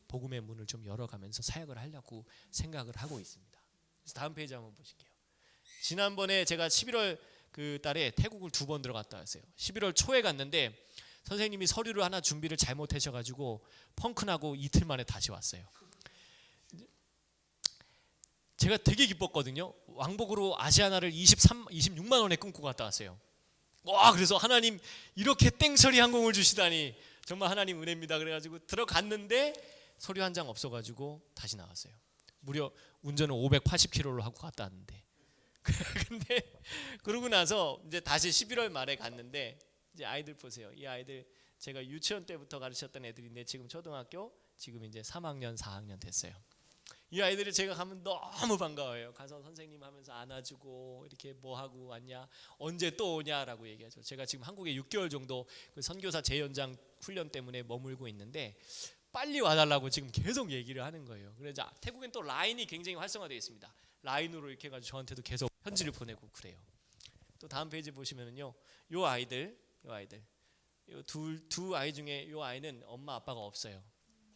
복음의 문을 좀 열어가면서 사역을 하려고 생각을 하고 있습니다. 그래서 다음 페이지 한번 보실게요. 지난번에 제가 11월 그 달에 태국을 2번 들어갔다 왔어요. 11월 초에 갔는데 선생님이 서류를 하나 준비를 잘못하셔가지고 펑크나고 이틀 만에 다시 왔어요. 제가 되게 기뻤거든요. 왕복으로 아시아나를 26만 원에 끊고 갔다 왔어요. 와, 그래서 하나님 이렇게 땡처리 항공을 주시다니 정말 하나님 은혜입니다. 그래가지고 들어갔는데 서류 한 장 없어가지고 다시 나왔어요. 무려 운전을 580km로 하고 갔다 왔는데 근데 그러고 나서 이제 다시 11월 말에 갔는데 이제 아이들 보세요. 이 아이들 제가 유치원 때부터 가르쳤던 애들인데 지금 초등학교 지금 이제 3학년 4학년 됐어요. 이 아이들이 제가 가면 너무 반가워요. 가서 선생님 하면서 안아주고 이렇게 뭐 하고 왔냐, 언제 또 오냐라고 얘기하죠. 제가 지금 한국에 6개월 정도 그 선교사 재연장 훈련 때문에 머물고 있는데 빨리 와달라고 지금 계속 얘기를 하는 거예요. 그래서 태국엔 또 라인이 굉장히 활성화되어 있습니다. 라인으로 이렇게 해가지고 저한테도 계속 편지를 보내고 그래요. 또 다음 페이지 보시면은요, 요 아이들 요 두 아이 중에 요 아이는 엄마 아빠가 없어요.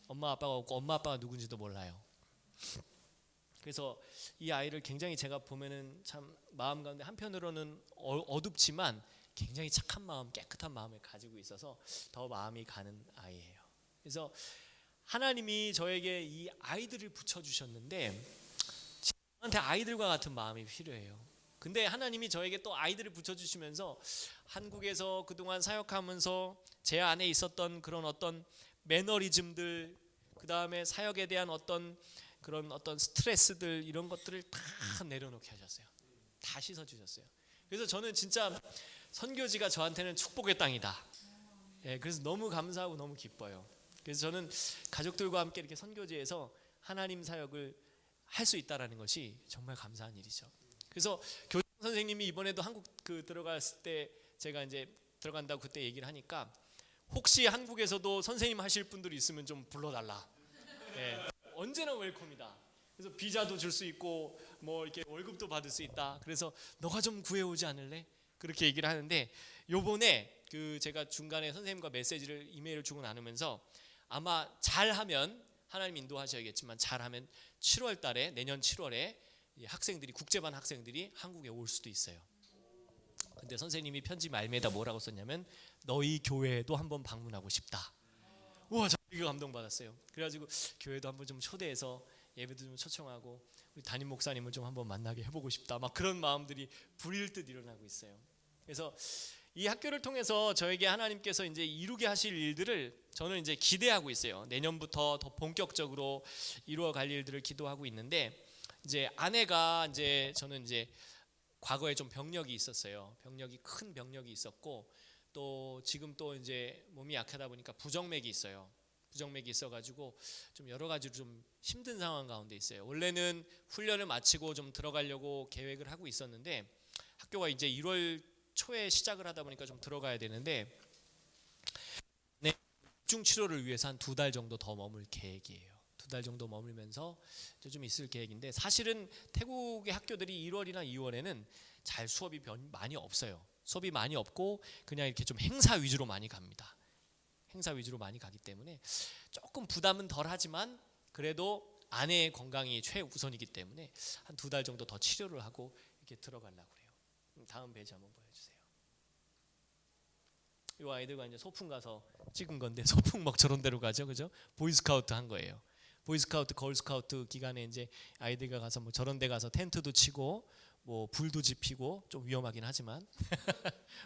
엄마 아빠가 없고 엄마 아빠가 누군지도 몰라요. 그래서 이 아이를 굉장히 제가 보면은 참 마음 가운데 한편으로는 어둡지만 굉장히 착한 마음, 깨끗한 마음을 가지고 있어서 더 마음이 가는 아이예요. 그래서 하나님이 저에게 이 아이들을 붙여주셨는데 저한테 아이들과 같은 마음이 필요해요. 근데 하나님이 저에게 또 아이들을 붙여주시면서 한국에서 그동안 사역하면서 제 안에 있었던 그런 어떤 매너리즘들, 그 다음에 사역에 대한 어떤 그런 어떤 스트레스들, 이런 것들을 다 내려놓게 하셨어요. 다 씻어주셨어요. 그래서 저는 진짜 선교지가 저한테는 축복의 땅이다. 그래서 너무 감사하고 너무 기뻐요. 그래서 저는 가족들과 함께 이렇게 선교지에서 하나님 사역을 할 수 있다라는 것이 정말 감사한 일이죠. 그래서 교장 선생님이 이번에도 한국 들어갔을 때 제가 이제 들어간다고 그때 얘기를 하니까 혹시 한국에서도 선생님 하실 분들이 있으면 좀 불러달라. 언제나 웰컴이다. 그래서 비자도 줄 수 있고 뭐 이렇게 월급도 받을 수 있다. 그래서 너가 좀 구해오지 않을래? 그렇게 얘기를 하는데 요번에 제가 중간에 선생님과 메시지를 이메일을 주고 나누면서 아마 잘하면 하나님 인도하셔야겠지만 잘하면 7월 달에, 내년 7월에 학생들이, 국제반 학생들이 한국에 올 수도 있어요. 근데 선생님이 편지 말미에다 뭐라고 썼냐면 너희 교회에도 한번 방문하고 싶다. 우와, 저 이거 감동받았어요. 그래가지고 교회도 한번 좀 초대해서 예배도 좀 초청하고 우리 담임 목사님을 좀 한번 만나게 해보고 싶다. 막 그런 마음들이 불일 듯 일어나고 있어요. 그래서 이 학교를 통해서 저에게 하나님께서 이제 이루게 하실 일들을 저는 이제 기대하고 있어요. 내년부터 더 본격적으로 이루어갈 일들을 기도하고 있는데 이제 아내가 이제 저는 이제 과거에 좀 병력이 있었어요. 큰 병력이 있었고 또 지금 또 이제 몸이 약하다 보니까 부정맥이 있어요. 부정맥이 있어가지고 좀 여러 가지로 좀 힘든 상황 가운데 있어요. 원래는 훈련을 마치고 좀 들어가려고 계획을 하고 있었는데 학교가 이제 1월 초에 시작을 하다 보니까 좀 들어가야 되는데 집중 치료를 위해서 한 2달 정도 더 머물 계획이에요. 2달 정도 머물면서 좀 있을 계획인데 사실은 태국의 학교들이 1월이나 2월에는 잘 수업이 많이 없어요. 수업이 많이 없고 그냥 이렇게 좀 행사 위주로 많이 갑니다. 행사 위주로 많이 가기 때문에 조금 부담은 덜 하지만 그래도 아내의 건강이 최우선이기 때문에 한 2달 정도 더 치료를 하고 이렇게 들어가려고 해요. 다음 페이지 한번 보여주세요. 이 아이들과 이제 소풍 가서 찍은 건데 소풍 막 저런 데로 가죠, 그죠? 보이스카우트 한 거예요. 보이스카우트, 걸스카우트 기간에 이제 아이들과 가서 뭐 저런 데 가서 텐트도 치고 뭐 불도 지피고 좀 위험하긴 하지만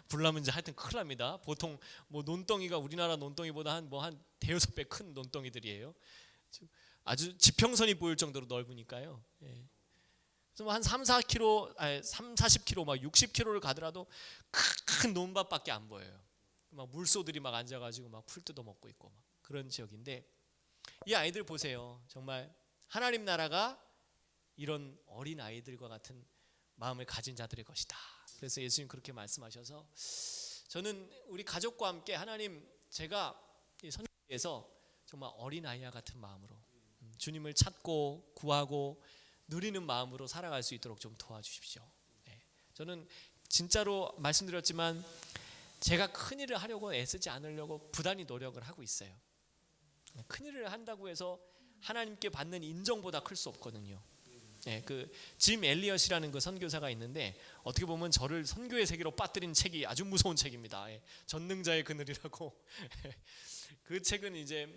불 나면 이제 하여튼 큰일 납니다. 보통 뭐 논덩이가 우리나라 논덩이보다 한 대여섯 배 큰 논덩이들이에요. 아주 지평선이 보일 정도로 넓으니까요. 예. 그래서 한 3-40km 막 60km를 가더라도 큰 논밭밖에 안 보여요. 막 물소들이 막 앉아가지고 막 풀 뜯어 먹고 있고 막 그런 지역인데, 이 아이들 보세요. 정말 하나님 나라가 이런 어린 아이들과 같은 마음을 가진 자들의 것이다. 그래서 예수님 그렇게 말씀하셔서 저는 우리 가족과 함께 하나님, 제가 이 선교에서 정말 어린 아이와 같은 마음으로 주님을 찾고 구하고 누리는 마음으로 살아갈 수 있도록 좀 도와주십시오. 네. 저는 진짜로 말씀드렸지만 제가 큰일을 하려고 애쓰지 않으려고 부단히 노력을 하고 있어요. 큰일을 한다고 해서 하나님께 받는 인정보다 클 수 없거든요. 네, 그 짐 엘리엇이라는 그 선교사가 있는데 어떻게 보면 저를 선교의 세계로 빠뜨린 책이 아주 무서운 책입니다. 전능자의 그늘이라고. 그 책은 이제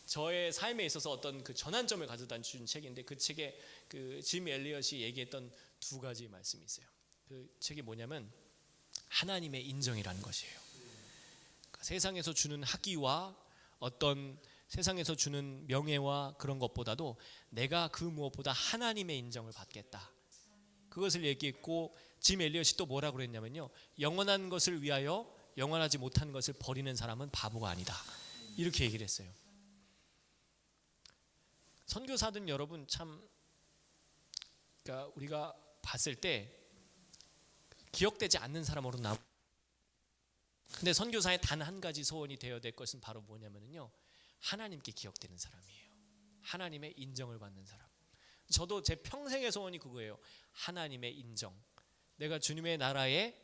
저의 삶에 있어서 어떤 그 전환점을 가져다 준 책인데, 그 책에 그 짐 엘리엇이 얘기했던 두 가지 말씀이 있어요. 그 책이 뭐냐면 하나님의 인정이라는 것이에요. 그러니까 세상에서 주는 학위와 어떤 세상에서 주는 명예와 그런 것보다도 내가 그 무엇보다 하나님의 인정을 받겠다. 그것을 얘기했고, 짐 엘리엇이 또 뭐라고 그랬냐면요, 영원한 것을 위하여 영원하지 못한 것을 버리는 사람은 바보가 아니다. 이렇게 얘기를 했어요. 선교사든 여러분 참, 그러니까 우리가 봤을 때 기억되지 않는 사람으로 남. 근데 선교사의 단 한 가지 소원이 되어야 될 것은 바로 뭐냐면요, 하나님께 기억되는 사람이에요. 하나님의 인정을 받는 사람. 저도 제 평생의 소원이 그거예요. 하나님의 인정. 내가 주님의 나라에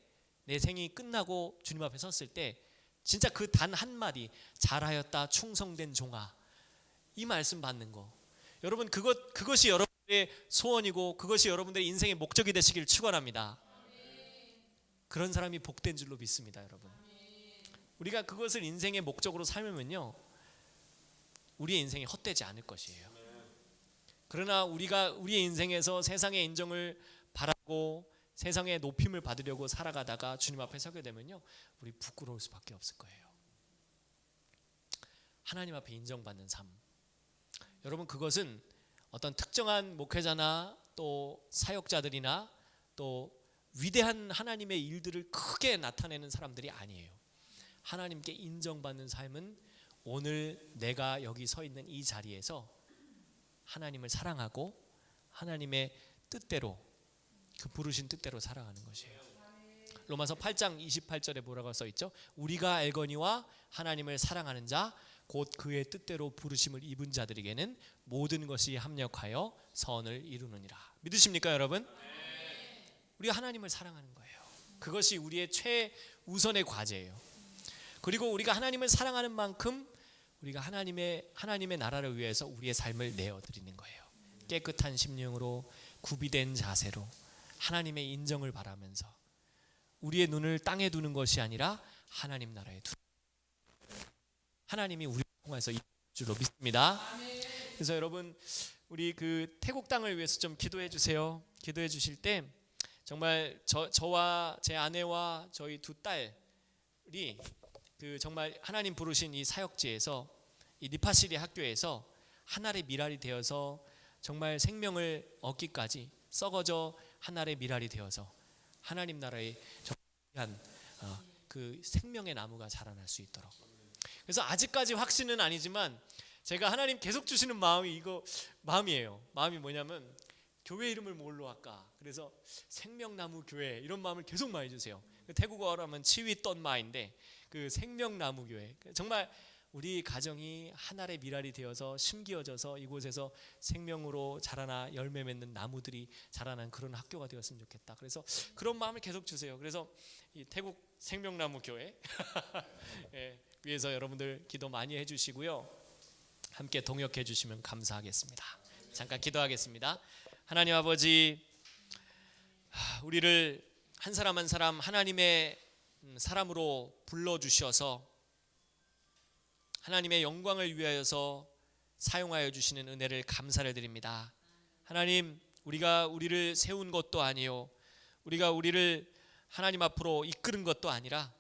내 생이 끝나고 주님 앞에 섰을 때 진짜 그 단 한마디, 잘하였다 충성된 종아, 이 말씀 받는 거. 여러분, 그것이 여러분들의 소원이고 그것이 여러분들의 인생의 목적이 되시길 축원합니다. 그런 사람이 복된 줄로 믿습니다. 여러분, 우리가 그것을 인생의 목적으로 살면요, 우리의 인생이 헛되지 않을 것이에요. 그러나 우리가 우리의 인생에서 세상의 인정을 바라고 세상의 높임을 받으려고 살아가다가 주님 앞에 서게 되면요, 우리 부끄러울 수밖에 없을 거예요. 하나님 앞에 인정받는 삶. 여러분, 그것은 어떤 특정한 목회자나 또 사역자들이나 또 위대한 하나님의 일들을 크게 나타내는 사람들이 아니에요. 하나님께 인정받는 삶은 오늘 내가 여기 서 있는 이 자리에서 하나님을 사랑하고 하나님의 뜻대로, 그 부르신 뜻대로 살아가는 것이에요. 로마서 8장 28절에 뭐라고 써 있죠? 우리가 알거니와 하나님을 사랑하는 자 곧 그의 뜻대로 부르심을 입은 자들에게는 모든 것이 합력하여 선을 이루느니라. 믿으십니까, 여러분? 우리가 하나님을 사랑하는 거예요. 그것이 우리의 최우선의 과제예요. 그리고 우리가 하나님을 사랑하는 만큼 우리가 하나님의 나라를 위해서 우리의 삶을 내어드리는 거예요. 깨끗한 심령으로 구비된 자세로 하나님의 인정을 바라면서 우리의 눈을 땅에 두는 것이 아니라 하나님 나라에 두는, 하나님이 우리를 통해서 이루어질 줄로 믿습니다. 그래서 여러분, 우리 그 태국 땅을 위해서 좀 기도해 주세요. 기도해 주실 때 정말 저와 제 아내와 저희 두 딸이 그 정말 하나님 부르신 이 사역지에서, 이 니파시리 학교에서 한 알의 미랄이 되어서 정말 생명을 얻기까지 썩어져 한 알의 미랄이 되어서 하나님 나라의 정말 그 생명의 나무가 자라날 수 있도록. 그래서 아직까지 확신은 아니지만 제가 하나님 계속 주시는 마음이에요. 마음이 뭐냐면 교회 이름을 뭘로 할까? 그래서 생명나무 교회, 이런 마음을 계속 많이 주세요. 태국어로 하면 치위 떤마인데 그 생명나무 교회, 정말 우리 가정이 하나의 미랄이 되어서 심기어져서 이곳에서 생명으로 자라나 열매 맺는 나무들이 자라난 그런 학교가 되었으면 좋겠다. 그래서 그런 마음을 계속 주세요. 그래서 이 태국 생명나무 교회 예, 위해서 여러분들 기도 많이 해주시고요, 함께 동역해 주시면 감사하겠습니다. 잠깐 기도하겠습니다. 하나님 아버지, 우리를 한 사람 한 사람 하나님의 사람으로 불러주셔서 하나님의 영광을 위하여서 사용하여 주시는 은혜를 감사를 드립니다. 하나님, 우리가 우리를 세운 것도 아니요, 우리가 우리를 하나님 앞으로 이끄는 것도 아니라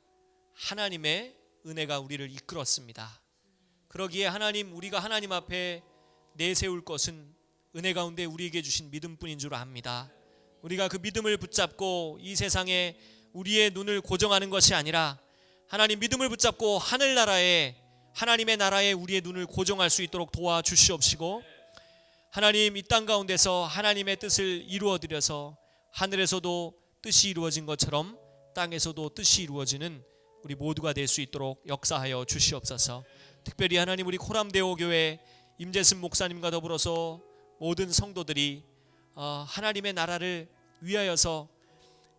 하나님의 은혜가 우리를 이끌었습니다. 그러기에 하나님, 우리가 하나님 앞에 내세울 것은 은혜 가운데 우리에게 주신 믿음뿐인 줄 압니다. 우리가 그 믿음을 붙잡고 이 세상에 우리의 눈을 고정하는 것이 아니라 하나님, 믿음을 붙잡고 하늘나라에, 하나님의 나라에 우리의 눈을 고정할 수 있도록 도와주시옵시고, 하나님, 이 땅 가운데서 하나님의 뜻을 이루어드려서 하늘에서도 뜻이 이루어진 것처럼 땅에서도 뜻이 이루어지는 우리 모두가 될 수 있도록 역사하여 주시옵소서. 특별히 하나님, 우리 코람데오 교회 임재승 목사님과 더불어서 모든 성도들이 하나님의 나라를 위하여서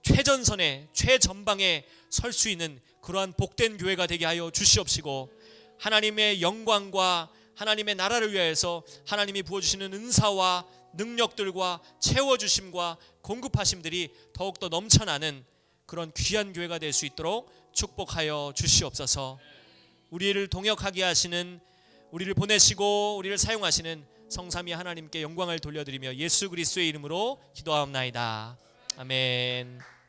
최전선에, 최전방에 설 수 있는 그러한 복된 교회가 되게 하여 주시옵시고, 하나님의 영광과 하나님의 나라를 위하여서 하나님이 부어주시는 은사와 능력들과 채워주심과 공급하심들이 더욱더 넘쳐나는 그런 귀한 교회가 될 수 있도록 축복하여 주시옵소서. 우리를 동역하게 하시는, 우리를 보내시고 우리를 사용하시는 성삼위 하나님께 영광을 돌려드리며 예수 그리스도의 이름으로 기도하옵나이다. 아멘.